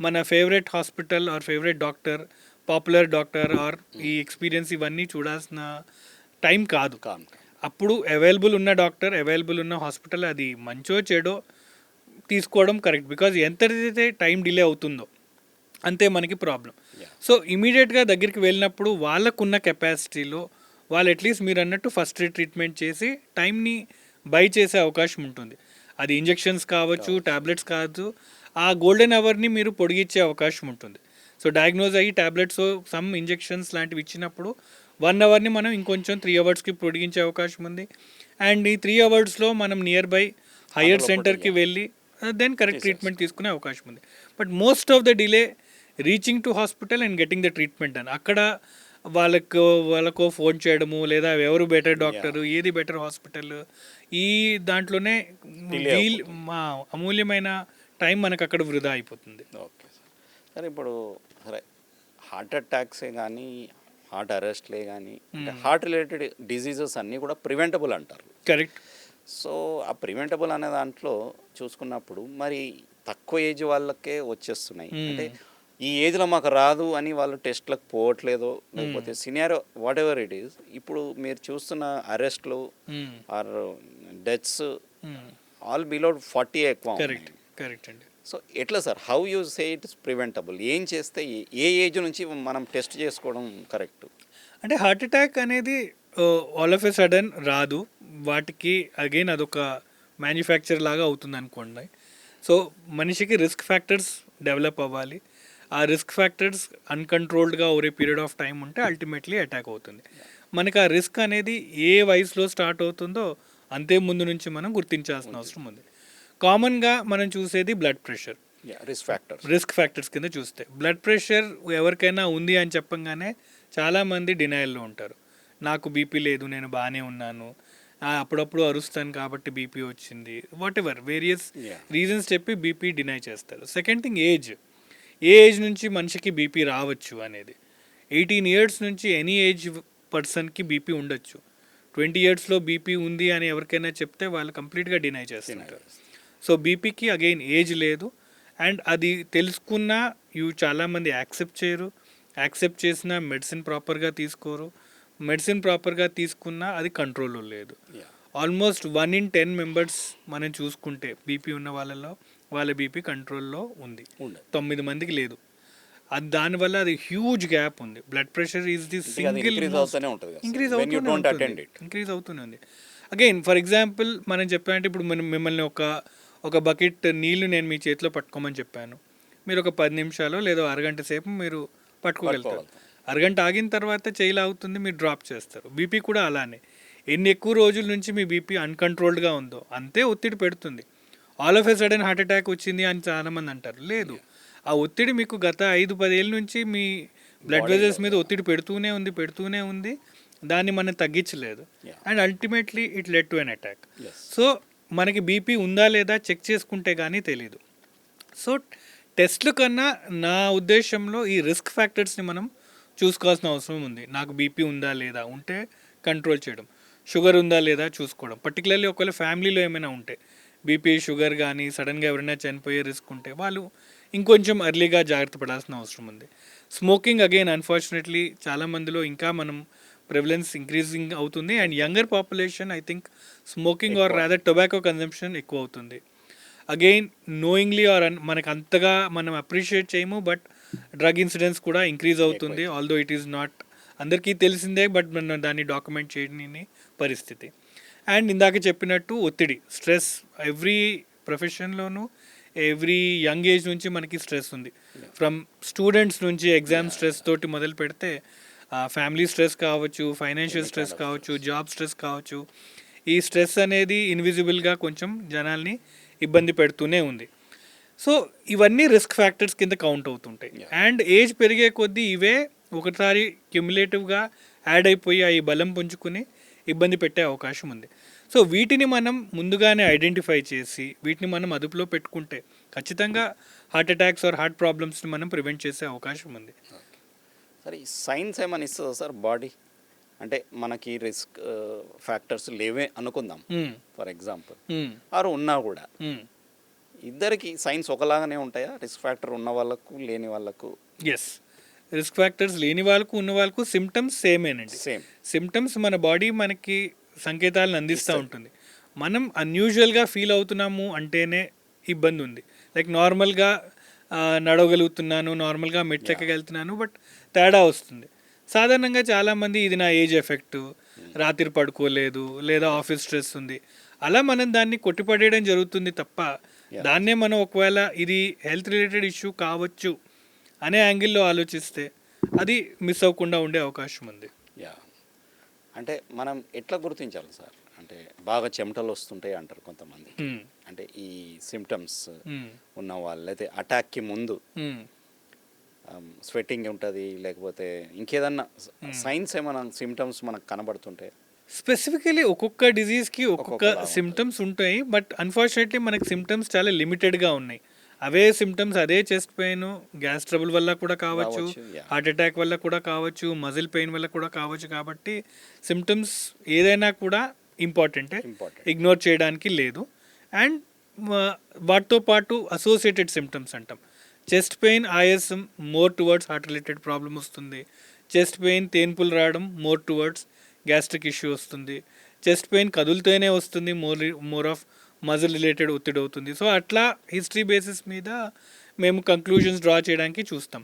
మన favourite hospital or favourite doctor, popular doctor or ఈ ఎక్స్పీరియన్స్ ఇవన్నీ చూడాల్సిన టైం కాదు. అప్పుడు అవైలబుల్ ఉన్న డాక్టర్, అవైలబుల్ ఉన్న హాస్పిటల్, అది మంచో చెడో తీసుకోవడం కరెక్ట్, బికాజ్ ఎంతైతే టైం డిలే అవుతుందో అంతే మనకి ప్రాబ్లం. సో ఇమీడియట్గా దగ్గరికి వెళ్ళినప్పుడు వాళ్ళకున్న కెపాసిటీలో వాళ్ళు అట్లీస్ట్ మీరు అన్నట్టు ఫస్ట్ ట్రీట్మెంట్ చేసి టైంని బై చేసే అవకాశం ఉంటుంది. అది ఇంజెక్షన్స్ కావచ్చు, ట్యాబ్లెట్స్ కావచ్చు, ఆ గోల్డెన్ అవర్ని మీరు పొడిగించే అవకాశం ఉంటుంది. సో డయాగ్నోజ్ అయ్యి ట్యాబ్లెట్స్, సమ్ ఇంజెక్షన్స్ లాంటివి ఇచ్చినప్పుడు 1 అవర్ని మనం ఇంకొంచెం 3 అవర్స్కి పొడిగించే అవకాశం ఉంది. అండ్ ఈ 3 అవర్స్లో మనం నియర్ బై హయ్యర్ సెంటర్కి వెళ్ళి దెన్ కరెక్ట్ ట్రీట్మెంట్ తీసుకునే అవకాశం ఉంది. But most of the delay reaching to hospital and getting the treatment అని, అక్కడ వాళ్ళకో ఫోన్ చేయడము, లేదా ఎవరు బెటర్ డాక్టర్, ఏది బెటర్ హాస్పిటల్, ఈ దాంట్లోనే మా అమూల్యమైన టైం మనకు అక్కడ వృధా అయిపోతుంది. Okay sir. సరే, ఇప్పుడు సరే హార్ట్ అటాక్సే కానీ, హార్ట్ అరెస్ట్లే కానీ, హార్ట్ రిలేటెడ్ డిజీజెస్ అన్నీ కూడా ప్రివెంటబుల్ అంటారు. కరెక్ట్. సో ఆ ప్రివెంటబుల్ అనే దాంట్లో చూసుకున్నప్పుడు మరి తక్కువ ఏజ్ వాళ్ళకే వచ్చేస్తున్నాయి. అంటే ఈ ఏజ్లో మాకు రాదు అని వాళ్ళు టెస్ట్లకు పోవట్లేదు, లేకపోతే senior what ever it is. ఇప్పుడు మీరు చూస్తున్న అరెస్ట్లు ఆర్ డెత్స్ ఆల్ బిలో 40 ఎక్కువ. కరెక్ట్ అండి. సో ఎట్లా sir, how you say it is preventable? ఏం చేస్తే ఏ ఏజ్ నుంచి మనం టెస్ట్ చేసుకోవడం కరెక్ట్? అంటే హార్ట్ అటాక్ అనేది ఆల్ ఆఫ్ ఎ సడన్ రాదు, వాటికి అగైన్ అదొక మ్యానుఫ్యాక్చర్ లాగా అవుతుంది అనుకోండి. సో మనిషికి రిస్క్ ఫ్యాక్టర్స్ డెవలప్ అవ్వాలి, ఆ రిస్క్ ఫ్యాక్టర్స్ అన్కంట్రోల్డ్గా over a period of time ఉంటే అల్టిమేట్లీ అటాక్ అవుతుంది. మనకి ఆ రిస్క్ అనేది ఏ వయసులో స్టార్ట్ అవుతుందో అంతే ముందు నుంచి మనం గుర్తించాల్సిన అవసరం ఉంది. కామన్గా మనం చూసేది బ్లడ్ ప్రెషర్, రిస్క్ ఫ్యాక్టర్స్ కింద చూస్తే. బ్లడ్ ప్రెషర్ ఎవరికైనా ఉంది అని చెప్పంగానే చాలామంది డినయల్లో ఉంటారు. నాకు బీపీ లేదు, నేను బాగానే ఉన్నాను, అప్పుడప్పుడు అరుస్తాను కాబట్టి బీపీ వచ్చింది, వాట్ ఎవర్ వేరియస్ రీజన్స్ చెప్పి బీపీ డినై చేస్తారు. Second thing age. ఏ ఏజ్ నుంచి మనిషికి బీపీ రావచ్చు అనేది, 18 ఇయర్స్ నుంచి ఎనీ ఏజ్ పర్సన్కి బీపీ ఉండొచ్చు. 20 ఇయర్స్లో బీపీ ఉంది అని ఎవరికైనా చెప్తే వాళ్ళు కంప్లీట్గా డినై చేస్తున్నారు. సో బీపీకి అగైన్ ఏజ్ లేదు. అండ్ అది తెలుసుకున్నా చాలామంది యాక్సెప్ట్ చేయరు, యాక్సెప్ట్ చేసినా మెడిసిన్ ప్రాపర్గా తీసుకోరు, మెడిసిన్ ప్రాపర్గా తీసుకున్నా అది కంట్రోల్లో లేదు. ఆల్మోస్ట్ 1 in 10 మెంబర్స్ మనం చూసుకుంటే బీపీ ఉన్న వాళ్ళలో వాళ్ళ బీపీ కంట్రోల్లో ఉంది, 9 మందికి లేదు. అది దానివల్ల అది హ్యూజ్ గ్యాప్ ఉంది. Blood pressure is the single increase అవుతూనే ఉంది. అగైన్ ఫర్ ఎగ్జాంపుల్ మనం చెప్పాలంటే ఇప్పుడు మిమ్మల్ని ఒక బకెట్ నీళ్లు నేను మీ చేతిలో పట్టుకోమని చెప్పాను, మీరు ఒక 10 నిమిషాలు లేదా అరగంట సేపు మీరు పట్టుకోగలుగుతారు. అరగంట ఆగిన తర్వాత చేయి లాగుతుంది, మీరు డ్రాప్ చేస్తారు. బీపీ కూడా అలానే, ఎన్ని ఎక్కువ రోజుల నుంచి మీ బీపీ అన్కంట్రోల్డ్గా ఉందో అంతే ఒత్తిడి పెడుతుంది. All of a sudden heart attack వచ్చింది అని చాలామంది అంటారు. లేదు, ఆ ఒత్తిడి మీకు గత 5-10 ఏళ్ళ నుంచి మీ బ్లడ్ వెజల్స్ మీద ఒత్తిడి పెడుతూనే ఉంది, దాన్ని మనం తగ్గించలేదు. Yeah. And ultimately it led to an attack. Yes. So మనకి బీపీ ఉందా లేదా చెక్ చేసుకుంటే కానీ తెలీదు. సో టెస్ట్ల కన్నా నా ఉద్దేశంలో ఈ రిస్క్ ఫ్యాక్టర్స్ని మనం చూసుకోవాల్సిన అవసరం ఉంది. నాకు బీపీ ఉందా లేదా, ఉంటే కంట్రోల్ చేయడం, షుగర్ ఉందా లేదా చూసుకోవడం, పర్టికులర్లీ ఒకవేళ ఫ్యామిలీలో ఏమైనా ఉంటే బీపీ షుగర్ కానీ సడన్గా ఎవరైనా చనిపోయే రిస్క్ ఉంటే వాళ్ళు ఇంకొంచెం ఎర్లీగా జాగ్రత్త పడాల్సిన అవసరం ఉంది. స్మోకింగ్ అగైన్ అన్ఫార్చునేట్లీ చాలా మందిలో ఇంకా మనం ప్రివలెన్స్ ఇంక్రీజింగ్ అవుతుంది. And younger population I think smoking or rather tobacco consumption ఎక్కువ అవుతుంది. అగైన్ నోయింగ్లీ ఆర్ మనకు అంతగా మనం అప్రిషియేట్ చేయము, బట్ డ్రగ్ ఇన్సిడెంట్స్ కూడా ఇంక్రీజ్ అవుతుంది. ఆల్దో ఇట్ ఈస్ నాట్ అందరికీ తెలిసిందే, బట్ మనం దాన్ని డాక్యుమెంట్ చేయని పరిస్థితి. అండ్ ఇందాక చెప్పినట్టు ఒత్తిడి, స్ట్రెస్, ఎవ్రీ ప్రొఫెషన్లోనూ ఎవ్రీ యంగ్ ఏజ్ నుంచి మనకి స్ట్రెస్ ఉంది. ఫ్రమ్ స్టూడెంట్స్ నుంచి ఎగ్జామ్ స్ట్రెస్ తోటి మొదలు పెడితే ఫ్యామిలీ స్ట్రెస్ కావచ్చు, ఫైనాన్షియల్ స్ట్రెస్ కావచ్చు, జాబ్ స్ట్రెస్ కావచ్చు. ఈ స్ట్రెస్ అనేది ఇన్విజిబుల్గా కొంచెం జనాల్ని ఇబ్బంది పెడుతూనే ఉంది. సో ఇవన్నీ రిస్క్ ఫ్యాక్టర్స్ కింద కౌంట్ అవుతుంటాయి. అండ్ ఏజ్ పెరిగే కొద్దీ ఇవే ఒకసారి క్యుములేటివ్గా యాడ్ అయిపోయి అవి బలం పుంజుకుని ఇబ్బంది పెట్టే అవకాశం ఉంది. సో వీటిని మనం ముందుగానే ఐడెంటిఫై చేసి వీటిని మనం అదుపులో పెట్టుకుంటే ఖచ్చితంగా హార్ట్ అటాక్స్ ఆర్ హార్ట్ ప్రాబ్లమ్స్ని మనం ప్రివెంట్ చేసే అవకాశం ఉంది. సరే, ఈ సైన్స్ ఏమని ఇస్తుందా సార్ బాడీ? అంటే మనకి రిస్క్ ఫ్యాక్టర్స్ లేవే అనుకుందాం ఫర్ ఎగ్జాంపుల్, ఆరు ఉన్నా కూడా ఇద్దరికి సైన్స్ ఒకలాగానే ఉంటాయా? రిస్క్ ఫ్యాక్టర్ ఉన్న వాళ్ళకు లేని వాళ్ళకు? ఎస్, రిస్క్ ఫ్యాక్టర్స్ లేని వాళ్ళకు ఉన్న వాళ్ళకు సిమ్టమ్స్ సేమేనండి. సేమ్ సిమ్టమ్స్ మన బాడీ మనకి సంకేతాలను అందిస్తూ ఉంటుంది. మనం అన్యూజువల్గా ఫీల్ అవుతున్నాము అంటేనే ఇబ్బంది ఉంది. లైక్ నార్మల్గా నడవగలుగుతున్నాను, నార్మల్గా మెట్లెక్కగలుగుతున్నాను, బట్ తేడా వస్తుంది. సాధారణంగా చాలామంది ఇది నా ఏజ్ ఎఫెక్ట్, రాత్రి పడుకోలేదు, లేదా ఆఫీస్ స్ట్రెస్ ఉంది, అలా మనం దాన్ని కొట్టిపడేయడం జరుగుతుంది తప్ప దాన్నే మనం ఒకవేళ ఇది హెల్త్ రిలేటెడ్ ఇష్యూ కావచ్చు అనే యాంగిల్లో ఆలోచిస్తే అది మిస్ అవ్వకుండా ఉండే అవకాశం ఉంది. యా, అంటే మనం ఎట్లా గుర్తించాలి సార్? అంటే బాగా చెమటలు వస్తుంటాయి అంటారు కొంతమంది, అంటే ఈ సిమ్టమ్స్ ఉన్న వాళ్ళు, అయితే అటాక్కి ముందు స్వెట్టింగ్ ఉంటుంది, లేకపోతే ఇంకేదన్నా సైన్స్ ఏమైనా సిమ్టమ్స్ మనకు కనబడుతుంటే? స్పెసిఫికలీ ఒక్కొక్క డిజీజ్కి ఒక్కొక్క సిమ్టమ్స్ ఉంటాయి, బట్ అన్ఫార్చునేట్లీ మనకి సిమ్టమ్స్ చాలా లిమిటెడ్గా ఉన్నాయి. అవే సిమ్టమ్స్ అదే చెస్ట్ పెయిన్ గ్యాస్ ట్రబుల్ వల్ల కూడా కావచ్చు, హార్ట్ అటాక్ వల్ల కూడా కావచ్చు, మజిల్ పెయిన్ వల్ల కూడా కావచ్చు. కాబట్టి సిమ్టమ్స్ ఏదైనా కూడా ఇంపార్టెంటే, ఇగ్నోర్ చేయడానికి లేదు. అండ్ వాటితో పాటు అసోసియేటెడ్ సిమ్టమ్స్ అంటాం. చెస్ట్ పెయిన్ ఆయాసం more towards heart related problem వస్తుంది. చెస్ట్ పెయిన్ తేన్పులు రావడం మోర్ టువర్డ్స్ గ్యాస్ట్రిక్ ఇష్యూ వస్తుంది. చెస్ట్ పెయిన్ కదులుతూనే వస్తుంది, మోర్ ఆఫ్ మజిల్ రిలేటెడ్ ఒత్తిడి అవుతుంది. సో అట్లా హిస్టరీ బేసిస్ మీద మేము కంక్లూజన్స్ డ్రా చేయడానికి చూస్తాం.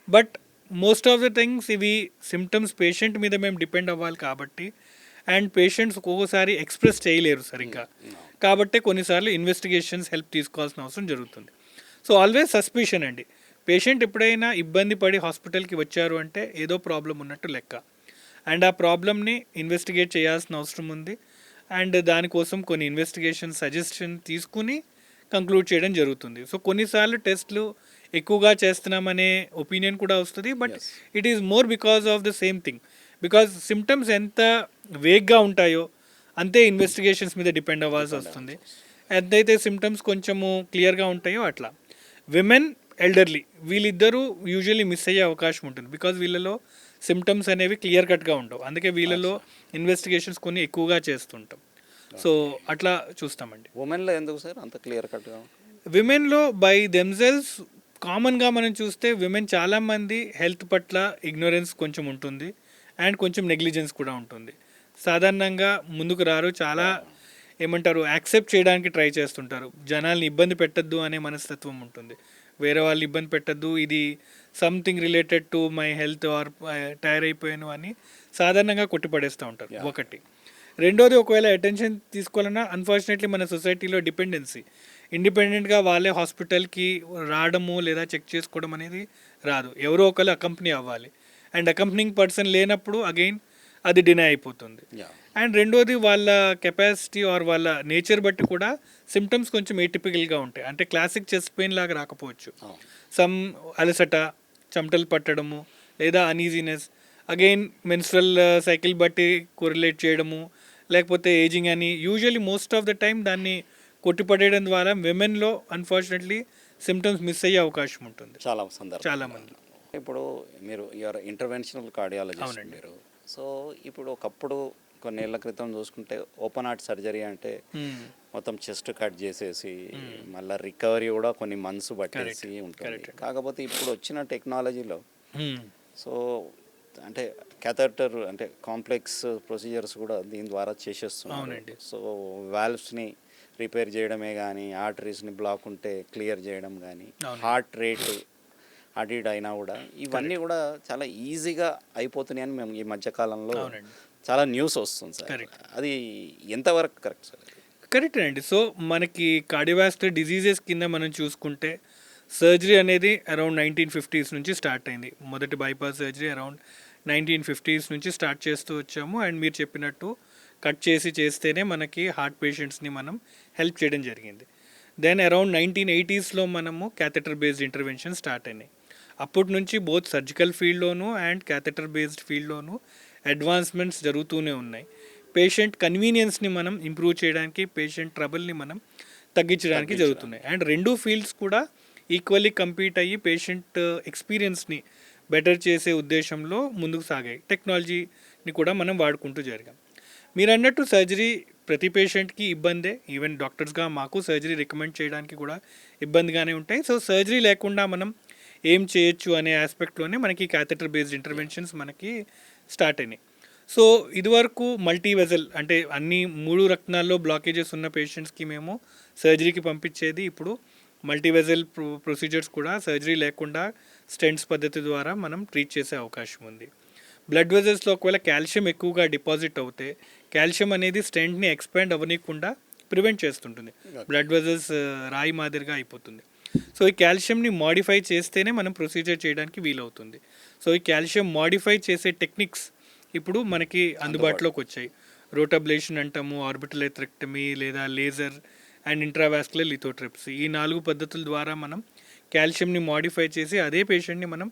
But most of the things ఇవి సిమ్టమ్స్ పేషెంట్ మీద మేము డిపెండ్ అవ్వాలి కాబట్టి, అండ్ పేషెంట్స్ ఒక్కొక్కసారి ఎక్స్ప్రెస్ చేయలేరు సరిగ్గా, కాబట్టి కొన్నిసార్లు ఇన్వెస్టిగేషన్స్ హెల్ప్ తీసుకోవాల్సిన అవసరం జరుగుతుంది. సో ఆల్వేస్ సస్పిషన్ అండి. పేషెంట్ ఎప్పుడైనా ఇబ్బంది పడి హాస్పిటల్కి వచ్చారు అంటే ఏదో ప్రాబ్లం ఉన్నట్టు లెక్క, అండ్ ఆ ప్రాబ్లమ్ని ఇన్వెస్టిగేట్ చేయాల్సిన అవసరం ఉంది. అండ్ దానికోసం కొన్ని ఇన్వెస్టిగేషన్ సజెషన్ తీసుకుని కంక్లూడ్ చేయడం జరుగుతుంది. సో కొన్నిసార్లు టెస్ట్లు ఎక్కువగా చేస్తున్నామనే ఒపీనియన్ కూడా వస్తుంది, but it is more because of the same thing. Because symptoms ఎంత వేగ్గా ఉంటాయో అంతే ఇన్వెస్టిగేషన్స్ మీద డిపెండ్ అవ్వాల్సి వస్తుంది. ఎంతైతే సిమ్టమ్స్ కొంచెము క్లియర్గా ఉంటాయో అట్లా. విమెన్, ఎల్డర్లీ వీళ్ళిద్దరూ యూజువల్లీ మిస్ అయ్యే అవకాశం ఉంటుంది, బికాజ్ వీళ్ళలో సిమ్టమ్స్ అనేవి క్లియర్ కట్గా ఉండవు. అందుకే వీళ్ళలో ఇన్వెస్టిగేషన్స్ కొన్ని ఎక్కువగా చేస్తుంటాం. సో అట్లా చూస్తామండి. ఉమెన్లో ఎందుకు సార్ అంత క్లియర్ కట్గా? విమెన్లో బై దెమ్సెల్వ్స్ కామన్గా మనం చూస్తే విమెన్ చాలామంది హెల్త్ పట్ల ఇగ్నోరెన్స్ కొంచెం ఉంటుంది, అండ్ కొంచెం నెగ్లిజెన్స్ కూడా ఉంటుంది. సాధారణంగా ముందుకు రారు, చాలా ఏమంటారు యాక్సెప్ట్ చేయడానికి ట్రై చేస్తుంటారు. జనాల్ని ఇబ్బంది పెట్టద్దు అనే మనస్తత్వం ఉంటుంది. వేరే వాళ్ళు ఇబ్బంది పెట్టద్దు, ఇది something related to my health or tire అయిపోయాను అని సాధారణంగా కొట్టిపడేస్తూ ఉంటారు. ఒకటి. రెండోది, ఒకవేళ అటెన్షన్ తీసుకోవాలన్నా అన్ఫార్చునేట్లీ మన సొసైటీలో డిపెండెన్సీ, ఇండిపెండెంట్గా వాళ్ళే హాస్పిటల్కి రావడము లేదా చెక్ చేసుకోవడం అనేది రాదు. ఎవరో ఒకరు అకంపెనీ అవ్వాలి, అండ్ అకంపెనింగ్ పర్సన్ లేనప్పుడు అగైన్ అది డినై అయిపోతుంది. అండ్ రెండోది, వాళ్ళ కెపాసిటీ ఆర్ వాళ్ళ నేచర్ బట్టి కూడా సిమ్టమ్స్ కొంచెం ఏటిపికల్గా ఉంటాయి. అంటే క్లాసిక్ చెస్ట్ పెయిన్ లాగా రాకపోవచ్చు. సమ్ అలసట, చెమటలు పట్టడము, లేదా అనీజీనెస్, అగైన్ మెన్స్ట్రల్ సైకిల్ బట్టి కోరిలేట్ చేయడము, లేకపోతే ఏజింగ్ అని usually most of the time దాన్ని కొట్టిపడేయడం ద్వారా విమెన్లో అన్ఫార్చునేట్లీ సిమ్టమ్స్ మిస్ అయ్యే అవకాశం ఉంటుంది చాలా సందర్భం. చాలామంది. ఇప్పుడు మీరు యూఆర్ ఇంటర్వెన్షనల్ కార్డియాలజిస్ట్ మీరు. సో ఇప్పుడు ఒకప్పుడు కొన్నేళ్ల క్రితం చూసుకుంటే ఓపెన్ హార్ట్ సర్జరీ అంటే మొత్తం చెస్ట్ కట్ చేసేసి మళ్ళీ రికవరీ కూడా కొన్ని మంత్స్ పట్టేసి ఉంటుంది. కాకపోతే ఇప్పుడు వచ్చిన టెక్నాలజీలో సో అంటే క్యాథెటర్ అంటే కాంప్లెక్స్ ప్రొసీజర్స్ కూడా దీని ద్వారా చేసేస్తున్నారు. సో వాల్వ్స్ని రిపేర్ చేయడమే కానీ, ఆర్టరీస్ని బ్లాక్ ఉంటే క్లియర్ చేయడం కానీ, హార్ట్ రేటు అటు ఇటు అయినా కూడా ఇవన్నీ కూడా చాలా ఈజీగా అయిపోతున్నాయి అని మేము ఈ మధ్యకాలంలో చాలా న్యూస్ వస్తుంది సార్. అది ఎంతవరకు కరెక్ట్ సార్? కరెక్ట్ అండి. సో మనకి కార్డియోవాస్కులర్ డిజీజెస్ కింద మనం చూసుకుంటే సర్జరీ అనేది అరౌండ్ 1950s నుంచి స్టార్ట్ అయింది. మొదటి బైపాస్ సర్జరీ అరౌండ్ 1950s నుంచి స్టార్ట్ చేస్తూ వచ్చాము. అండ్ మీరు చెప్పినట్టు కట్ చేస్తేనే మనకి హార్ట్ పేషెంట్స్ని మనం హెల్ప్ చేయడం జరిగింది. దెన్ అరౌండ్ 1980sలో మనము క్యాథెటర్ బేస్డ్ ఇంటర్వెన్షన్ స్టార్ట్ అయినాయి. అప్పటి నుంచి బోత్ సర్జికల్ ఫీల్డ్లోనూ అండ్ క్యాథెటర్ బేస్డ్ ఫీల్డ్లోనూ అడ్వాన్స్మెంట్స్ జరుగుతూనే ఉన్నాయి. పేషెంట్ కన్వీనియన్స్ని మనం ఇంప్రూవ్ చేయడానికి, పేషెంట్ ట్రబుల్ని మనం తగ్గించడానికి జరుగుతున్నాయి. అండ్ రెండు ఫీల్డ్స్ కూడా ఈక్వల్లీ కంపీట్ అయ్యి పేషెంట్ ఎక్స్పీరియన్స్ని బెటర్ చేసే ఉద్దేశంలో ముందుకు సాగాయి. టెక్నాలజీని కూడా మనం వాడుకుంటూ జరిగాం. మీరు అన్నట్టు సర్జరీ ప్రతి పేషెంట్కి ఇబ్బందే. ఈవెన్ డాక్టర్స్గా మాకు సర్జరీ రికమెండ్ చేయడానికి కూడా ఇబ్బందిగానే ఉంటాయి. సో సర్జరీ లేకుండా మనం ఏం చేయొచ్చు అనే ఆస్పెక్ట్లోనే మనకి క్యాథెటర్ బేస్డ్ ఇంటర్వెన్షన్స్ మనకి స్టార్ట్ అయినాయి. సో ఇదివరకు మల్టీ వెజల్ అంటే అన్ని 3 రక్తాల్లో బ్లాకేజెస్ ఉన్న పేషెంట్స్కి మేము సర్జరీకి పంపించేది. ఇప్పుడు మల్టీ వెజల్ ప్రొసీజర్స్ కూడా సర్జరీ లేకుండా స్టెంట్స్ పద్ధతి ద్వారా మనం ట్రీట్ చేసే అవకాశం ఉంది. బ్లడ్ వెజల్స్లో ఒకవేళ కాల్షియం ఎక్కువగా డిపాజిట్ అవుతే కాల్షియం అనేది స్టెంట్ని ఎక్స్పాండ్ అవ్వనీయకుండా ప్రివెంట్ చేస్తుంటుంది. బ్లడ్ వెజల్స్ రాయి మాదిరిగా అయిపోతుంది. సో ఈ కాల్షియంని మాడిఫై చేస్తేనే మనం ప్రొసీజర్ చేయడానికి వీలవుతుంది. సో ఈ కాల్షియం మాడిఫై చేసే టెక్నిక్స్ ఇప్పుడు మనకి అందుబాటులోకి వచ్చాయి. రోటాబ్లేషన్ అంటాము, ఆర్బిటల్ ఎథ్రెక్టమీ లేదా లేజర్ అండ్ ఇంట్రావాస్కులర్ లిథోట్రిప్సీ. ఈ 4 పద్ధతుల ద్వారా మనం కాల్షియంని మాడిఫై చేసి అదే పేషెంట్ని మనం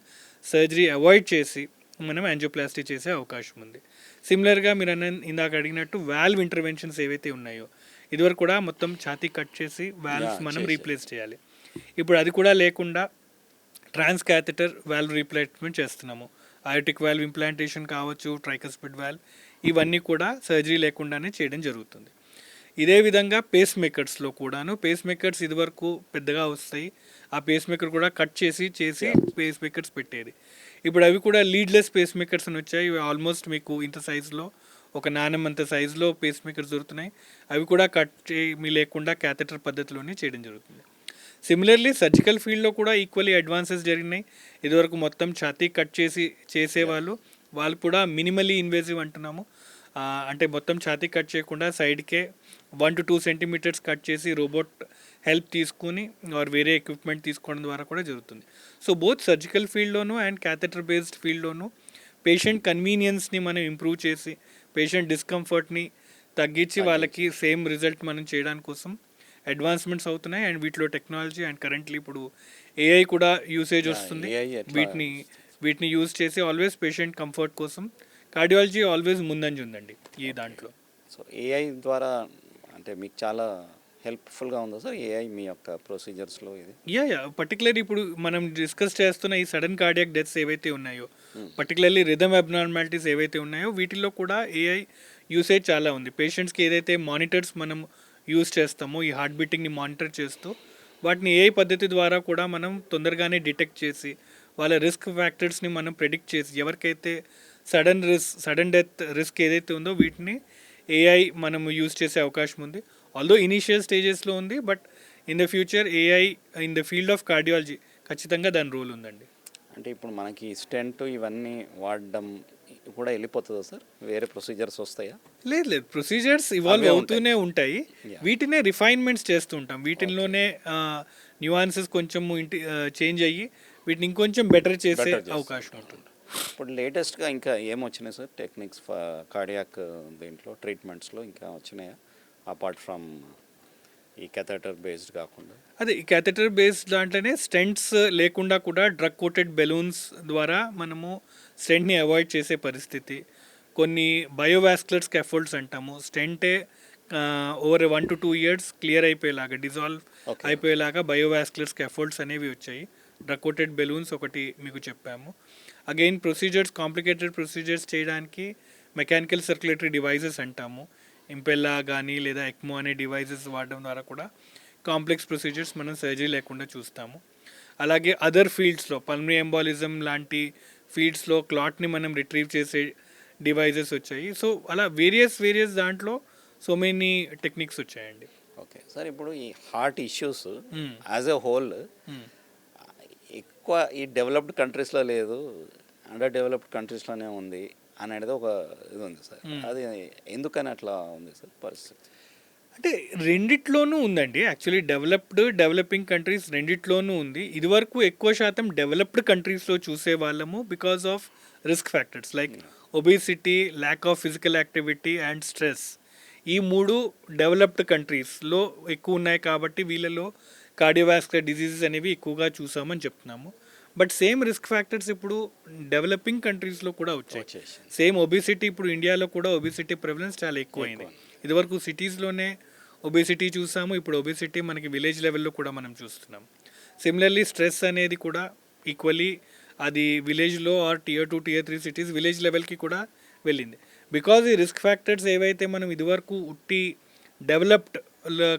సర్జరీ అవాయిడ్ చేసి మనం యాంజియోప్లాస్టీ చేసే అవకాశం ఉంది. సిమిలర్గా మీరు ఇందాక అడిగినట్టు వాల్వ్ ఇంటర్వెన్షన్స్ ఏవైతే ఉన్నాయో ఇదివరకు కూడా మొత్తం ఛాతీ కట్ చేసి వాల్వ్స్ మనం రీప్లేస్ చేయాలి. ఇప్పుడు అది కూడా లేకుండా ట్రాన్స్ క్యాథెటర్ వాల్వ్ రీప్లేస్మెంట్ చేస్తున్నాము. అయోటిక్ వాల్వ్ ఇంప్లాంటేషన్ కావచ్చు, ట్రైకస్పిడ్ వాల్వ్, ఇవన్నీ కూడా సర్జరీ లేకుండానే చేయడం జరుగుతుంది. ఇదే విధంగా పేస్ మేకర్స్లో కూడాను పేస్ మేకర్స్ ఇదివరకు పెద్దగా వస్తాయి. ఆ పేస్ మేకర్ కూడా కట్ చేసి పేస్ మేకర్స్ పెట్టేది. ఇప్పుడు అవి కూడా లీడ్లెస్ పేస్ మేకర్స్ అని వచ్చాయి. ఇవి ఆల్మోస్ట్ మీకు ఇంత సైజులో ఒక నాణెమంత సైజులో పేస్ మేకర్స్ దొరుకుతున్నాయి. అవి కూడా కట్ చేయమి లేకుండా క్యాథెటర్ పద్ధతిలోనే చేయడం జరుగుతుంది. సిమిలర్లీ సర్జికల్ ఫీల్డ్లో కూడా ఈక్వల్లీ అడ్వాన్సెస్ జరిగినాయి. ఇదివరకు మొత్తం ఛాతీ కట్ చేసేవాళ్ళు కూడా మినిమలీ ఇన్వేజివ్ అంటున్నాము. అంటే మొత్తం ఛాతీ కట్ చేయకుండా సైడ్కే 1 to 2 centimeters కట్ చేసి రోబోట్ హెల్ప్ తీసుకుని ఆర్ వేరే ఎక్విప్మెంట్ తీసుకోవడం ద్వారా కూడా జరుగుతుంది. సో బోత్ సర్జికల్ ఫీల్డ్లోనూ అండ్ క్యాథెటర్ బేస్డ్ ఫీల్డ్లోనూ పేషెంట్ కన్వీనియన్స్ని మనం ఇంప్రూవ్ చేసి పేషెంట్ డిస్కంఫర్ట్ని తగ్గించి వాళ్ళకి సేమ్ రిజల్ట్ మనం చేయడానికి కోసం అడ్వాన్స్మెంట్స్ అవుతున్నాయి. అండ్ వీటిలో టెక్నాలజీ అండ్ కరెంట్లీ ఇప్పుడు ఏఐ కూడా యూసేజ్ వస్తుంది. వీటిని యూజ్ చేసి ఆల్వేస్ పేషెంట్ కంఫర్ట్ కోసం కార్డియాలజీ ఆల్వేస్ ముందంజ ఉందండి ఈ దాంట్లో. సో ఏఐ ద్వారా అంటే మీకు చాలా హెల్ప్ఫుల్గా ఉందా సార్ ఏఐ మీ యొక్క ప్రొసీజర్స్లో? ఇది పర్టికులర్ ఇప్పుడు మనం డిస్కస్ చేస్తున్న ఈ సడన్ కార్డియాక్ డెత్స్ ఏవైతే ఉన్నాయో, పర్టికులర్లీ రిథమ్ అబ్నార్మాలిటీస్ ఏవైతే ఉన్నాయో వీటిల్లో కూడా ఏఐ యూసేజ్ చాలా ఉంది. పేషెంట్స్కి ఏదైతే మానిటర్స్ మనం యూజ్ చేస్తామో ఈ హార్ట్ బీటింగ్ని మానిటర్ చేస్తూ వాటిని ఏఐ పద్ధతి ద్వారా కూడా మనం తొందరగానే డిటెక్ట్ చేసి వాళ్ళ రిస్క్ ఫ్యాక్టర్స్ని మనం ప్రెడిక్ట్ చేసి ఎవరికైతే సడన్ డెత్ రిస్క్ ఏదైతే ఉందో వీటిని ఏఐ మనం యూజ్ చేసే అవకాశం ఉంది. ఆల్దో ఇనీషియల్ స్టేజెస్లో ఉంది, but in the future AI in the field of cardiology ఖచ్చితంగా దాని రోల్ ఉందండి. అంటే ఇప్పుడు మనకి స్టెంట్ ఇవన్నీ వాడడం కూడా వెళ్ళిపోతుందా సార్? వేరే ప్రొసీజర్స్ వస్తాయా? లేదు, ప్రొసీజర్స్ ఇవాల్వ్ అవుతూనే ఉంటాయి. వీటినే రిఫైన్మెంట్స్ చేస్తూ ఉంటాం. వీటిల్లోనే న్యూఆన్సెస్ కొంచెం చేంజ్ అయ్యి వీటిని ఇంకొంచెం బెటర్ చేసే అవకాశం ఉంటుంది. ఇప్పుడు లేటెస్ట్గా ఇంకా ఏమొచ్చినాయి సార్ టెక్నిక్స్ కార్డియాక్ దీంట్లో ట్రీట్మెంట్స్లో ఇంకా వచ్చినాయా అపార్ట్ ఫ్రమ్ ఈ కెథటర్ బేస్డ్ కాకుండా. అదే ఈ క్యాథెటర్ బేస్డ్ దాంట్లోనే స్టెంట్స్ లేకుండా కూడా డ్రగ్ కోటెడ్ బెలూన్స్ ద్వారా మనము స్టెంట్ని అవాయిడ్ చేసే పరిస్థితి. కొన్ని బయోవాస్కులర్ స్కాఫోల్డ్స్ అంటాము, స్టెంటే ఓవర్ 1 to 2 years క్లియర్ అయిపోయేలాగా, డిజాల్వ్ Okay. అయిపోయేలాగా బయోవాస్కులర్ స్కాఫోల్డ్స్ అనేవి వచ్చాయి. డ్రగ్ కోటెడ్ బెలూన్స్ ఒకటి మీకు చెప్పాము. అగైన్ ప్రొసీజర్స్, కాంప్లికేటెడ్ ప్రొసీజర్స్ చేయడానికి మెకానికల్ సర్క్యులేటరీ డివైజెస్ అంటాము, ఇంపెల్లా కానీ లేదా ఎక్మో అనే డివైజెస్ వాడడం ద్వారా కూడా కాంప్లెక్స్ ప్రొసీజర్స్ మనం సర్జరీ లేకుండా చూస్తాము. అలాగే అదర్ ఫీల్డ్స్లో పల్మరీ ఎంబాలిజం లాంటి ఫీల్డ్స్లో క్లాట్ని మనం రిట్రీవ్ చేసే డివైజెస్ వచ్చాయి. సో అలా వేరియస్ దాంట్లో సో మెనీ టెక్నిక్స్ వచ్చాయండి. ఓకే సార్, ఇప్పుడు ఈ heart issues Hmm. As a whole ఎక్కువ ఈ డెవలప్డ్ కంట్రీస్లో లేదు, అండర్ డెవలప్డ్ కంట్రీస్లోనే ఉంది అనేది ఒక ఇది ఉంది సార్. అది ఎందుకని అట్లా ఉంది సార్ పరిస్థితి? అంటే రెండిట్లోనూ ఉందండి. యాక్చువల్లీ డెవలపింగ్ కంట్రీస్ రెండిట్లోనూ ఉంది. ఇదివరకు ఎక్కువ శాతం డెవలప్డ్ కంట్రీస్లో చూసే వాళ్ళము because of risk factors like obesity, lack of physical activity and stress. ఈ మూడు డెవలప్డ్ కంట్రీస్లో ఎక్కువ ఉన్నాయి కాబట్టి వీళ్ళలో కార్డియోవాస్కులర్ డిసీజెస్ అనేవి ఎక్కువగా చూసామని చెప్తున్నాము. బట్ సేమ్ రిస్క్ ఫ్యాక్టర్స్ ఇప్పుడు డెవలపింగ్ కంట్రీస్లో కూడా వచ్చాయి. వచ్చేసి సేమ్ ఒబేసిటీ ఇప్పుడు ఇండియాలో కూడా ఒబేసిటీ ప్రివలెన్స్ చాలా ఎక్కువైంది. ఇదివరకు సిటీస్లోనే ఒబేసిటీ చూసాము, ఇప్పుడు ఒబేసిటీ మనకి విలేజ్ లెవెల్లో కూడా మనం చూస్తున్నాం. సిమిలర్లీ స్ట్రెస్ అనేది కూడా ఈక్వల్లీ అది విలేజ్లో or Tier 2 Tier 3 cities village లెవెల్కి కూడా వెళ్ళింది. బికాజ్ ఈ రిస్క్ ఫ్యాక్టర్స్ ఏవైతే మనం ఇదివరకు ఉట్టి డెవలప్డ్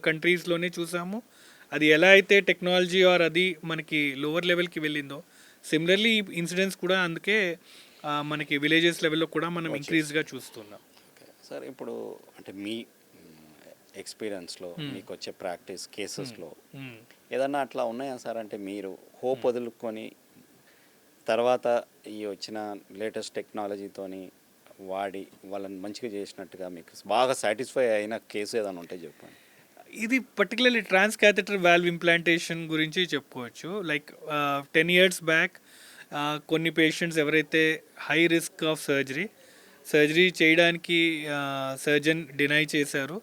కంట్రీస్లోనే చూసాము, అది ఎలా అయితే టెక్నాలజీ ఆర్ అది మనకి లోవర్ లెవెల్కి వెళ్ళిందో సిమిలర్లీ ఈ ఇన్సిడెంట్స్ కూడా అందుకే మనకి విలేజెస్ లెవెల్లో కూడా మనం ఇంక్రీజ్గా చూస్తున్నాం. ఓకే సార్, ఇప్పుడు అంటే మీ ఎక్స్పీరియన్స్లో మీకు వచ్చే ప్రాక్టీస్ కేసెస్లో ఏదన్నా అట్లా ఉన్నాయా సార్? అంటే మీరు హోప్ వదులుకొని తర్వాత ఈ వచ్చిన లేటెస్ట్ టెక్నాలజీతోని వాడి వాళ్ళని మంచిగా చేసినట్టుగా మీకు బాగా సాటిస్ఫై అయిన కేసు ఏదైనా ఉంటే చెప్పండి. ఇది particularly trans catheter valve implantation గురించి చెప్పుకోవచ్చు. లైక్ 10 years బ్యాక్ కొన్ని పేషెంట్స్ ఎవరైతే హై రిస్క్ ఆఫ్ సర్జరీ చేయడానికి సర్జన్ డినై చేశారు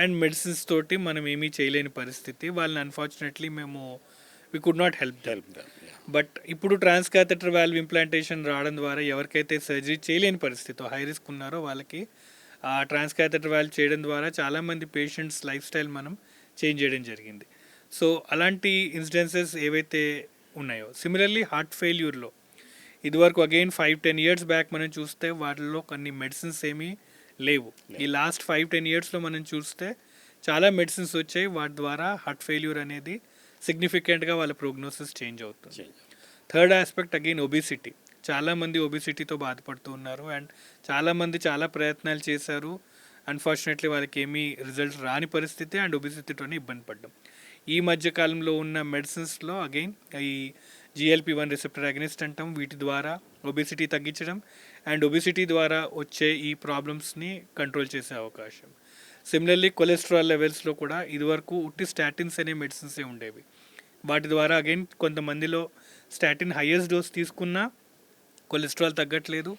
అండ్ మెడిసిన్స్ తోటి మనం ఏమీ చేయలేని పరిస్థితి, వాళ్ళని అన్ఫార్చునేట్లీ మేము we could not help. But ఇప్పుడు ట్రాన్స్ క్యాథెటర్ వాల్వ్ ఇంప్లాంటేషన్ రావడం ద్వారా ఎవరికైతే సర్జరీ చేయలేని పరిస్థితితో హై రిస్క్ ఉన్నారో వాళ్ళకి ట్రాన్స్ క్యాథెటర్ వాల్వ్ చేయడం ద్వారా చాలామంది పేషెంట్స్ లైఫ్ స్టైల్ మనం చేంజ్ చేయడం జరిగింది. సో అలాంటి ఇన్సిడెన్సెస్ ఏవైతే ఉన్నాయో, సిమిలర్లీ హార్ట్ ఫెయిల్యూర్లో ఇదివరకు అగైన్ 5-10 years బ్యాక్ మనం చూస్తే వాటిల్లో కొన్ని మెడిసిన్స్ ఏమీ లేవు. ఈ లాస్ట్ 5-10 yearsలో మనం చూస్తే చాలా మెడిసిన్స్ వచ్చాయి, వాటి ద్వారా హార్ట్ ఫెయిల్యూర్ అనేది సిగ్నిఫికెంట్గా వాళ్ళ ప్రోగ్నోసిస్ చేంజ్ అవుతుంది. Third aspect again obesity. చాలామంది ఒబిసిటీతో బాధపడుతూ ఉన్నారు అండ్ చాలామంది చాలా ప్రయత్నాలు చేశారు, అన్ఫార్చునేట్లీ వాళ్ళకి ఏమీ రిజల్ట్ రాని పరిస్థితి అండ్ ఒబిసిటీతోనే ఇబ్బంది పడ్డాం. ఈ మధ్య కాలంలో ఉన్న మెడిసిన్స్లో అగైన్ ఈ GLP-1 రిసెప్టర్ అగనిస్ట్ అంటాం, వీటి ద్వారా ఒబిసిటీ తగ్గించడం అండ్ ఒబిసిటీ ద్వారా వచ్చే ఈ ప్రాబ్లమ్స్ని కంట్రోల్ చేసే అవకాశం. సిమిలర్లీ కొలెస్ట్రాల్ లెవెల్స్లో కూడా ఇదివరకు ఉట్టి స్టాటిన్స్ అనే మెడిసిన్సే ఉండేవి, వాటి ద్వారా అగైన్ కొంతమందిలో స్టాటిన్ హైయెస్ట్ డోస్ తీసుకున్నా కొలెస్ట్రాల్ తగ్గట్లేదు.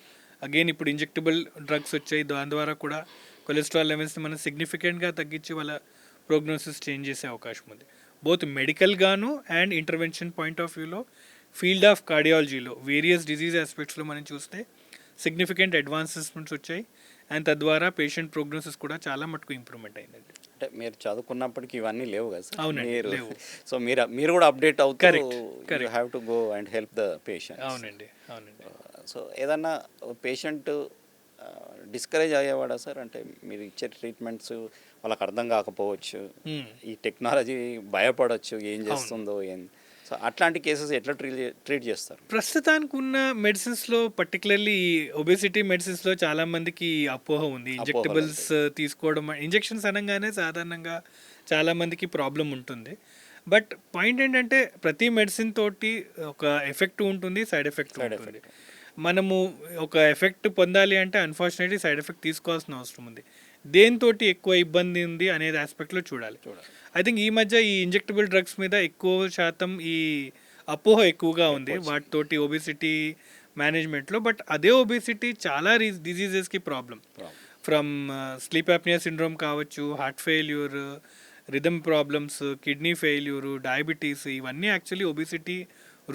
అగైన్ ఇప్పుడు ఇంజెక్టబుల్ డ్రగ్స్ వచ్చాయి, దాని ద్వారా కూడా కొలెస్ట్రాల్ లెవెల్స్ని మనం సిగ్నిఫికెంట్గా తగ్గించి వాళ్ళ ప్రోగ్నోసిస్ చేంజ్ చేసే అవకాశం ఉంది. బోత్ మెడికల్గాను అండ్ ఇంటర్వెన్షన్ పాయింట్ ఆఫ్ వ్యూలో ఫీల్డ్ ఆఫ్ కార్డియాలజీలో వేరియస్ డిజీజ్ ఆస్పెక్ట్స్లో మనం చూస్తే సిగ్నిఫికెంట్ అడ్వాన్సెస్మెంట్స్ వచ్చాయి అండ్ తద్వారా పేషెంట్ ప్రోగ్నోసిస్ కూడా చాలా మటుకు ఇంప్రూవ్మెంట్ అయిందండి. అంటే మీరు చదువుకున్నప్పటికీ ఇవన్నీ లేవు కదా సార్? అవునండి, మీరు లేవు. సో మీరు కూడా అప్డేట్ అవుతారు, Correct. You have to go and help the patient. అవునండి. సో ఏదన్నా పేషెంట్ డిస్కరేజ్ అయ్యేవాడా సార్? అంటే మీరు ఇచ్చే ట్రీట్మెంట్స్ వాళ్ళకి అర్థం కాకపోవచ్చు, ఈ టెక్నాలజీ భయపడవచ్చు ఏం చేస్తుందో ఏం, సో అట్లాంటి కేసెస్ ఎట్లా ట్రీట్ చేస్తారు? ప్రస్తుతానికి ఉన్న మెడిసిన్స్లో పర్టికులర్లీ ఒబేసిటీ మెడిసిన్స్లో చాలా మందికి అపోహ ఉంది. ఇంజెక్టబుల్స్ తీసుకోవడం, ఇంజెక్షన్స్ అనగానే సాధారణంగా చాలా మందికి ప్రాబ్లం ఉంటుంది. బట్ పాయింట్ ఏంటంటే ప్రతి మెడిసిన్ తోటి ఒక ఎఫెక్ట్ ఉంటుంది, సైడ్ ఎఫెక్ట్ ఉంటుంది. మనము ఒక ఎఫెక్ట్ పొందాలి అంటే అన్ఫార్చునేట్లీ సైడ్ ఎఫెక్ట్ తీసుకోవాల్సిన అవసరం ఉంది. దేనితోటి ఎక్కువ ఇబ్బంది ఉంది అనేది ఆస్పెక్ట్లో చూడాలి. ఐ థింక్ ఈ మధ్య ఈ ఇంజెక్టబుల్ డ్రగ్స్ మీద ఎక్కువ శాతం ఈ అపోహ ఎక్కువగా ఉంది వాటితోటి ఒబేసిటీ మేనేజ్మెంట్లో. బట్ అదే ఒబేసిటీ చాలా డిజీజెస్కి problem, from sleep apnea syndrome కావచ్చు, heart failure, rhythm problems, kidney failure, diabetes, ఇవన్నీ actually obesity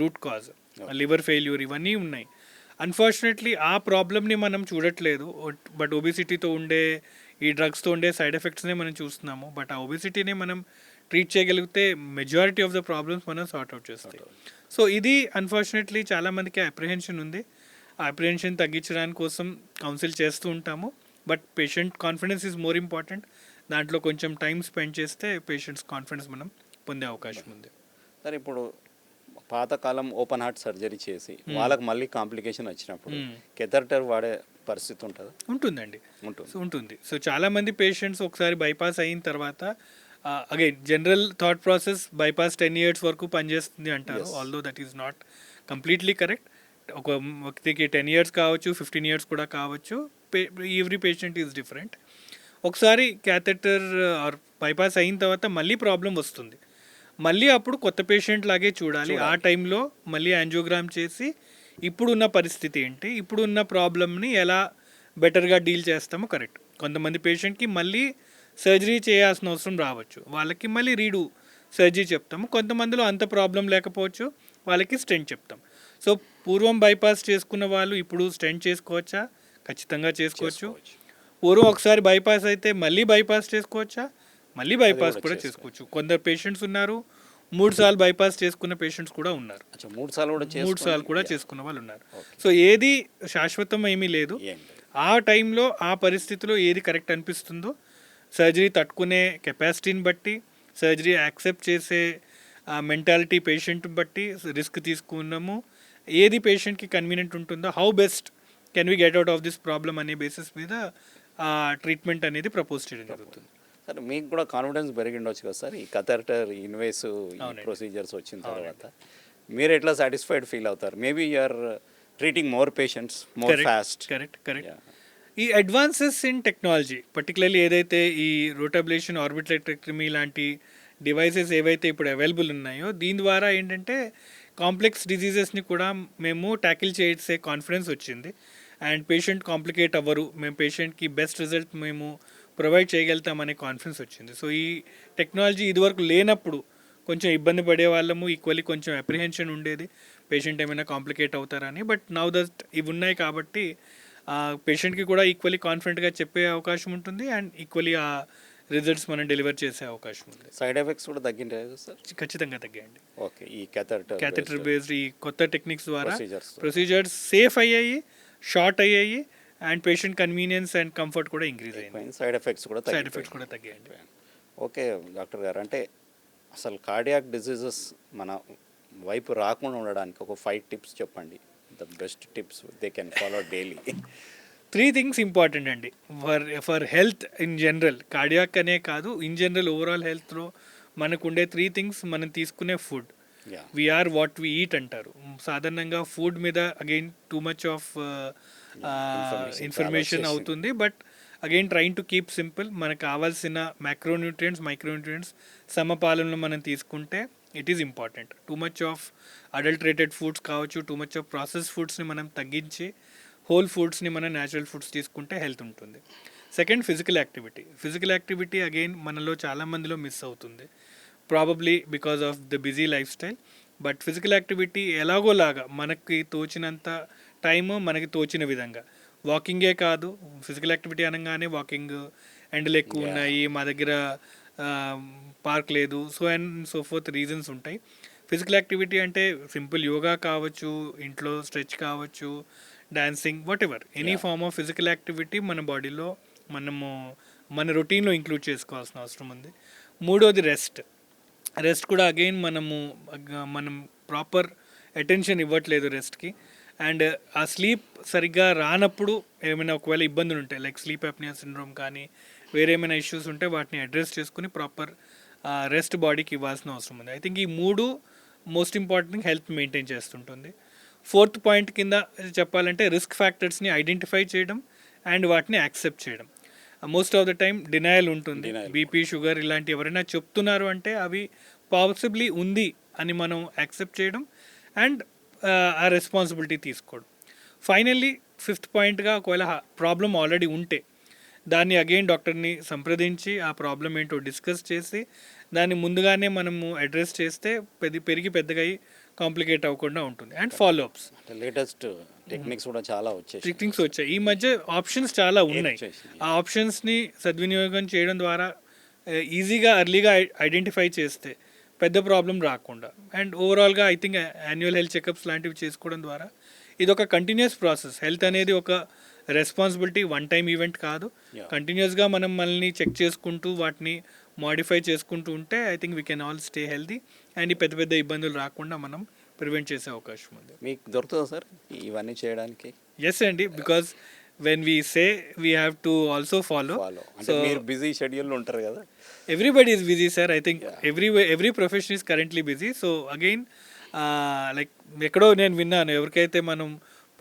root cause. Liver failure ఇవన్నీ ఉన్నాయి. అన్ఫార్చునేట్లీ ఆ ప్రాబ్లమ్ని మనం చూడట్లేదు. బట్ ఒబిసిటీతో ఉండే ఈ డ్రగ్స్తో ఉండే సైడ్ ఎఫెక్ట్స్నే మనం చూస్తున్నాము. బట్ ఆ ఒబిసిటీని మనం ట్రీట్ చేయగలిగితే మెజారిటీ ఆఫ్ ద ప్రాబ్లమ్స్ మనం సార్ట్అవుట్ చేస్తాయి. సో ఇది అన్ఫార్చునేట్లీ చాలామందికి అప్రిహెన్షన్ ఉంది. ఆ అప్రిహెన్షన్ తగ్గించడానికి కోసం కౌన్సిల్ చేస్తూ ఉంటాము. But patient confidence is more important. దాంట్లో కొంచెం టైం స్పెండ్ చేస్తే పేషెంట్స్ కాన్ఫిడెన్స్ మనం పొందే అవకాశం ఉంది. సార్ ఇప్పుడు పాతకాలం ఓపెన్ హార్ట్ సర్జరీ చేసి వాళ్ళకి మళ్ళీ కాంప్లికేషన్ వచ్చినప్పుడు కెథర్టర్ వాడే పరిస్థితి ఉంటుందా? ఉంటుందండి, ఉంటుంది. ఉంటుంది. సో చాలామంది పేషెంట్స్ ఒకసారి బైపాస్ అయిన తర్వాత again general thought process bypass 10 years వరకు పనిచేస్తుంది అంటారు. Although that is not completely correct. ఒక వ్యక్తికి 10 years కావచ్చు, 15 years కూడా కావచ్చు. Every patient is different. ఒకసారి క్యాథెటర్ ఆర్ బైపాస్ అయిన తర్వాత మళ్ళీ ప్రాబ్లం వస్తుంది. మళ్ళీ అప్పుడు కొత్త పేషెంట్ లాగే చూడాలి. ఆ టైంలో మళ్ళీ యాంజియోగ్రామ్ చేసి ఇప్పుడున్న పరిస్థితి ఏంటి, ఇప్పుడున్న ప్రాబ్లమ్ని ఎలా బెటర్గా డీల్ చేస్తామో కరెక్ట్. కొంతమంది పేషెంట్కి మళ్ళీ సర్జరీ చేయాల్సిన అవసరం రావచ్చు, వాళ్ళకి మళ్ళీ రీడు సర్జరీ చెప్తాము. కొంతమందిలో అంత ప్రాబ్లం లేకపోవచ్చు, వాళ్ళకి స్టెంట్ చెప్తాం. సో పూర్వం బైపాస్ చేసుకున్న వాళ్ళు ఇప్పుడు స్టెంట్ చేసుకోవచ్చా? ఖచ్చితంగా చేసుకోవచ్చు. పూర్వం ఒకసారి బైపాస్ అయితే మళ్ళీ బైపాస్ చేసుకోవచ్చా? మళ్ళీ బైపాస్ కూడా చేసుకోవచ్చు. కొందరు పేషెంట్స్ ఉన్నారు 3 సార్లు బైపాస్ చేసుకున్న పేషెంట్స్ కూడా ఉన్నారు. 3 సార్లు కూడా చేసుకున్న వాళ్ళు ఉన్నారు. సో ఏది శాశ్వతం ఏమీ లేదు. ఆ టైంలో ఆ పరిస్థితిలో ఏది కరెక్ట్ అనిపిస్తుందో, సర్జరీ తట్టుకునే కెపాసిటీని బట్టి, సర్జరీ యాక్సెప్ట్ చేసే మెంటాలిటీ పేషెంట్ బట్టి రిస్క్ తీసుకున్నాము. ఏది పేషెంట్కి కన్వీనియంట్ ఉంటుందో, how best can we get out of this problem అనే బేసిస్ మీద ట్రీట్మెంట్ అనేది ప్రపోజ్ చేయడం జరుగుతుంది. సార్ మీకు కూడా కాన్ఫిడెన్స్ పెరిగిండొచ్చు కదా సార్, ఈ కథర్టర్ ఇన్వేసివ్ ప్రొసీజర్స్ వచ్చిన తర్వాత మీరు ఎట్లా సాటిస్ఫైడ్ ఫీల్ అవుతారు? Maybe you are treating more patients more fast. Correct. ఈ అడ్వాన్సెస్ ఇన్ టెక్నాలజీ, పర్టికులర్లీ ఏదైతే ఈ రోటాబ్లేషన్, ఆర్బిట్రెక్టమీ లాంటి డివైసెస్ ఏవైతే ఇప్పుడు అవైలబుల్ ఉన్నాయో, దీని ద్వారా ఏంటంటే కాంప్లెక్స్ డిజీజెస్ని కూడా మేము ట్యాకిల్ చేసే కాన్ఫిడెన్స్ వచ్చింది. అండ్ పేషెంట్ కాంప్లికేట్ అవ్వరు, మేము పేషెంట్కి బెస్ట్ రిజల్ట్ మేము ప్రొవైడ్ చేయగలుగుతామనే కాన్ఫిడెన్స్ వచ్చింది. సో ఈ టెక్నాలజీ ఇదివరకు లేనప్పుడు కొంచెం ఇబ్బంది పడే వాళ్ళము, ఈక్వల్లీ కొంచెం అప్రిహెన్షన్ ఉండేది పేషెంట్ ఏమైనా కాంప్లికేట్ అవుతారని. బట్ నౌ దట్ ఇవి ఉన్నాయి కాబట్టి పేషెంట్కి కూడా ఈక్వల్లీ కాన్ఫిడెంట్గా చెప్పే అవకాశం ఉంటుంది. అండ్ ఈక్వల్లీ ఆ రిజల్ట్స్ మనం డెలివర్ చేసే అవకాశం ఉంది. సైడ్ ఎఫెక్ట్స్ కూడా తగ్గింటాయి సార్? ఖచ్చితంగా తగ్గాయండి. ఓకే, ఈ క్యాథెటర్ బేస్డ్ ఈ కొత్త టెక్నిక్స్ ద్వారా ప్రొసీజర్స్ సేఫ్ అయ్యాయి, షార్ట్ అయ్యాయి, and patient convenience and comfort కూడా ఇంక్రీజ్ అయింది. సైడ్ ఎఫెక్ట్స్ కూడా తగ్గాయండి. ఓకే డాక్టర్ గారు, అంటే అసలు కార్డియాక్ డిసీజెస్ మన వైపు రాకుండా ఉండడానికి ఒక 5 tips చెప్పండి. The best tips they can follow daily. 3 things important అండి for health in general. Cardiac అనే కాదు, ఇన్ జనరల్ ఓవరాల్ హెల్త్లో మనకు ఉండే 3 things. మనం తీసుకునే food, we are what we eat అంటారు. సాధారణంగా ఫుడ్ మీద again too much of information అవుతుంది. But again trying to keep simple. మనకు కావాల్సిన మైక్రోన్యూట్రియంట్స్ సమపాలనలో మనం తీసుకుంటే it is important. Too much of adulterated foods కావచ్చు, టూ మచ్ ఆఫ్ ప్రాసెస్ ఫుడ్స్ని మనం తగ్గించి హోల్ ఫుడ్స్ని మనం న్యాచురల్ ఫుడ్స్ తీసుకుంటే హెల్త్ ఉంటుంది. సెకండ్, ఫిజికల్ యాక్టివిటీ అగైన్ మనలో చాలామందిలో మిస్ అవుతుంది, probably because of the busy life style. But physical activity ఎలాగోలాగా మనకి తోచినంత టైము, మనకి తోచిన విధంగా, వాకింగే కాదు, ఫిజికల్ యాక్టివిటీ అనగానే వాకింగ్ ఎండలు ఎక్కువ ఉన్నాయి, మా దగ్గర పార్క్ లేదు, so and so forth reasons ఉంటాయి. ఫిజికల్ యాక్టివిటీ అంటే సింపుల్ యోగా కావచ్చు, ఇంట్లో స్ట్రెచ్ కావచ్చు, dancing, whatever any form of physical activity మన బాడీలో మన రొటీన్లో ఇంక్లూడ్ చేసుకోవాల్సిన అవసరం ఉంది. మూడోది రెస్ట్ కూడా అగైన్ మనం ప్రాపర్ అటెన్షన్ ఇవ్వట్లేదు రెస్ట్కి. అండ్ ఆ స్లీప్ సరిగ్గా రానప్పుడు ఏమైనా ఒకవేళ ఇబ్బందులు ఉంటాయి, లైక్ స్లీప్ అప్నియా సిండ్రోమ్ కానీ వేరే ఏమైనా ఇష్యూస్ ఉంటే వాటిని అడ్రస్ చేసుకుని ప్రాపర్ రెస్ట్ బాడీకి ఇవ్వాల్సిన అవసరం ఉంది. ఐ థింక్ ఈ 3 మోస్ట్ ఇంపార్టెంట్ హెల్త్ మెయింటైన్ చేస్తుంటుంది. 4th పాయింట్ కింద చెప్పాలంటే రిస్క్ ఫ్యాక్టర్స్ని ఐడెంటిఫై చేయడం అండ్ వాటిని యాక్సెప్ట్ చేయడం. Most of the time denial ఉంటుంది. బీపీ, షుగర్ ఇలాంటి ఎవరైనా చెప్తున్నారు అంటే అవి పాసిబ్లీ ఉంది అని మనం యాక్సెప్ట్ చేయడం అండ్ ఆ రెస్పాన్సిబిలిటీ తీసుకోవడం. ఫైనల్లీ 5th పాయింట్గా ఒకవేళ ప్రాబ్లం ఆల్రెడీ ఉంటే దాన్ని అగైన్ డాక్టర్ని సంప్రదించి ఆ ప్రాబ్లం ఏంటో డిస్కస్ చేసి దాన్ని ముందుగానే మనము అడ్రస్ చేస్తే పెరిగి పెద్దగా అయ్యి కాంప్లికేట్ అవ్వకుండా ఉంటుంది. అండ్ ఫాలో అప్స్ అంటే లేటెస్ట్ టెక్నిక్స్ కూడా చాలా వచ్చేసి టెక్నిక్స్ వచ్చాయి ఈ మధ్య, ఆప్షన్స్ చాలా ఉన్నాయి. వచ్చేసినాయి. ఆ ఆప్షన్స్ని సద్వినియోగం చేయడం ద్వారా ఈజీగా అర్లీగా ఐడెంటిఫై చేస్తే పెద్ద ప్రాబ్లం రాకుండా, అండ్ ఓవరాల్గా I think annual health checkups లాంటివి చేసుకోవడం ద్వారా ఇది ఒక కంటిన్యూస్ ప్రాసెస్. హెల్త్ అనేది ఒక రెస్పాన్సిబిలిటీ, వన్ టైం ఈవెంట్ కాదు. Yeah. కంటిన్యూస్గా మనం మనల్ని చెక్ చేసుకుంటూ వాటిని మాడిఫై చేసుకుంటూ ఉంటే I think we can all stay healthy and ఈ పెద్ద పెద్ద ఇబ్బందులు రాకుండా మనం ప్రివెంట్ చేసే అవకాశం ఉంది. మీకు దొరుకుతుందా సార్ ఇవన్నీ చేయడానికి? ఎస్ అండి, because when we say we have to also follow. అంటే మీరు బిజీ షెడ్యూల్ ఉంటారు కదా. Everybody is busy, sir. I think every profession is currently busy. So again, like ఎక్కడో నేను విన్నాను, ఎవరికైతే మనం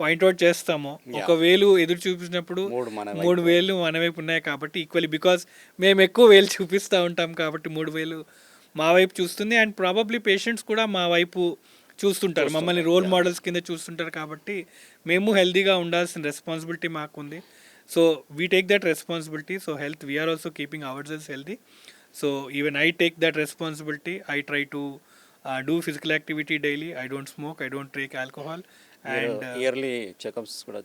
పాయింట్అవుట్ చేస్తామో ఒక వేలు ఎదురు చూపించినప్పుడు మూడు వేలు మన వైపు ఉన్నాయి కాబట్టి ఈక్వల్లీ, బికాస్ మేము ఎక్కువ వేలు చూపిస్తూ ఉంటాం కాబట్టి 3,000 మా వైపు చూస్తుంది. అండ్ ప్రాబబ్లీ పేషెంట్స్ కూడా మా వైపు చూస్తుంటారు, మమ్మల్ని రోల్ మోడల్స్ కింద చూస్తుంటారు కాబట్టి మేము హెల్తీగా ఉండాల్సిన రెస్పాన్సిబిలిటీ మాకుంది. So we take that responsibility. So health, we are also keeping our cells healthy. So even I take that responsibility. I try to do physical activity daily. I don't smoke. I don't take alcohol. And yearly checkups కూడా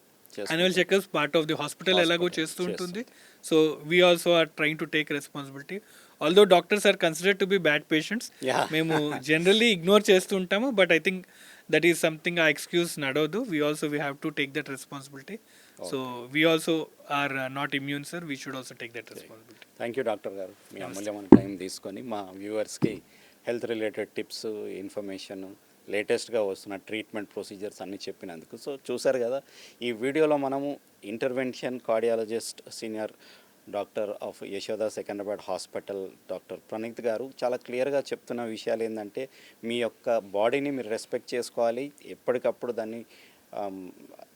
annual checkups part of the hospital ఎలాగో చేస్తూ ఉంటుంది. So we also are trying to take responsibility. Although doctors are considered to be bad patients, మేము generally ignore చేస్తూ ఉంటాము. But I think that is something ఆ excuse నడవదు. We have to take that responsibility. So we also are not immune, sir. We should also take that responsibility. Thank you doctor గారు, మీ అమూల్యమైన time తీసుకొని మా వ్యూవర్స్కి health related tips, information, లేటెస్ట్గా వస్తున్న treatment procedures అన్నీ చెప్పినందుకు. సో చూసారు కదా, ఈ వీడియోలో మనము intervention cardiologist senior doctor of Yashoda Secunderabad hospital doctor Praneeth గారు చాలా క్లియర్గా చెప్తున్న విషయాలు ఏంటంటే, మీ యొక్క బాడీని మీరు రెస్పెక్ట్ చేసుకోవాలి, ఎప్పటికప్పుడు దాన్ని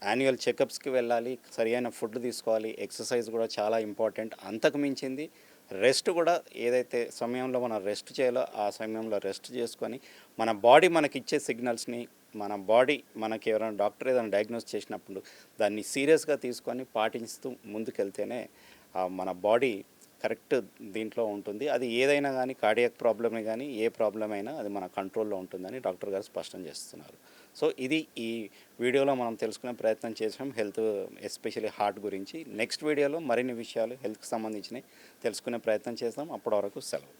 యాన్యువల్ చెకప్స్కి వెళ్ళాలి, సరైన ఫుడ్ తీసుకోవాలి, ఎక్సర్సైజ్ కూడా చాలా ఇంపార్టెంట్. అంతకు మించింది రెస్ట్ కూడా, ఏదైతే సమయంలో మనం రెస్ట్ చేయాలో ఆ సమయంలో రెస్ట్ చేసుకొని మన బాడీ మనకి ఇచ్చే సిగ్నల్స్ని, మన బాడీ మనకి ఎవరైనా డాక్టర్ ఏదైనా డయాగ్నోస్ చేసినప్పుడు దాన్ని సీరియస్గా తీసుకొని పాటిస్తూ ముందుకెళ్తేనే మన బాడీ కరెక్ట్ దీంట్లో ఉంటుంది. అది ఏదైనా కానీ, కార్డియాక్ ప్రాబ్లమే కానీ ఏ ప్రాబ్లం అయినా అది మన కంట్రోల్లో ఉంటుందని డాక్టర్ గారు స్పష్టం చేస్తున్నారు. సో ఇది ఈ వీడియోలో మనం తెలుసుకునే ప్రయత్నం చేసాం, హెల్త్ ఎస్పెషల్లీ హార్ట్ గురించి. నెక్స్ట్ వీడియోలో మరిన్ని విషయాలు హెల్త్కి సంబంధించినవి తెలుసుకునే ప్రయత్నం చేస్తాం. అప్పటి వరకు సెలవు.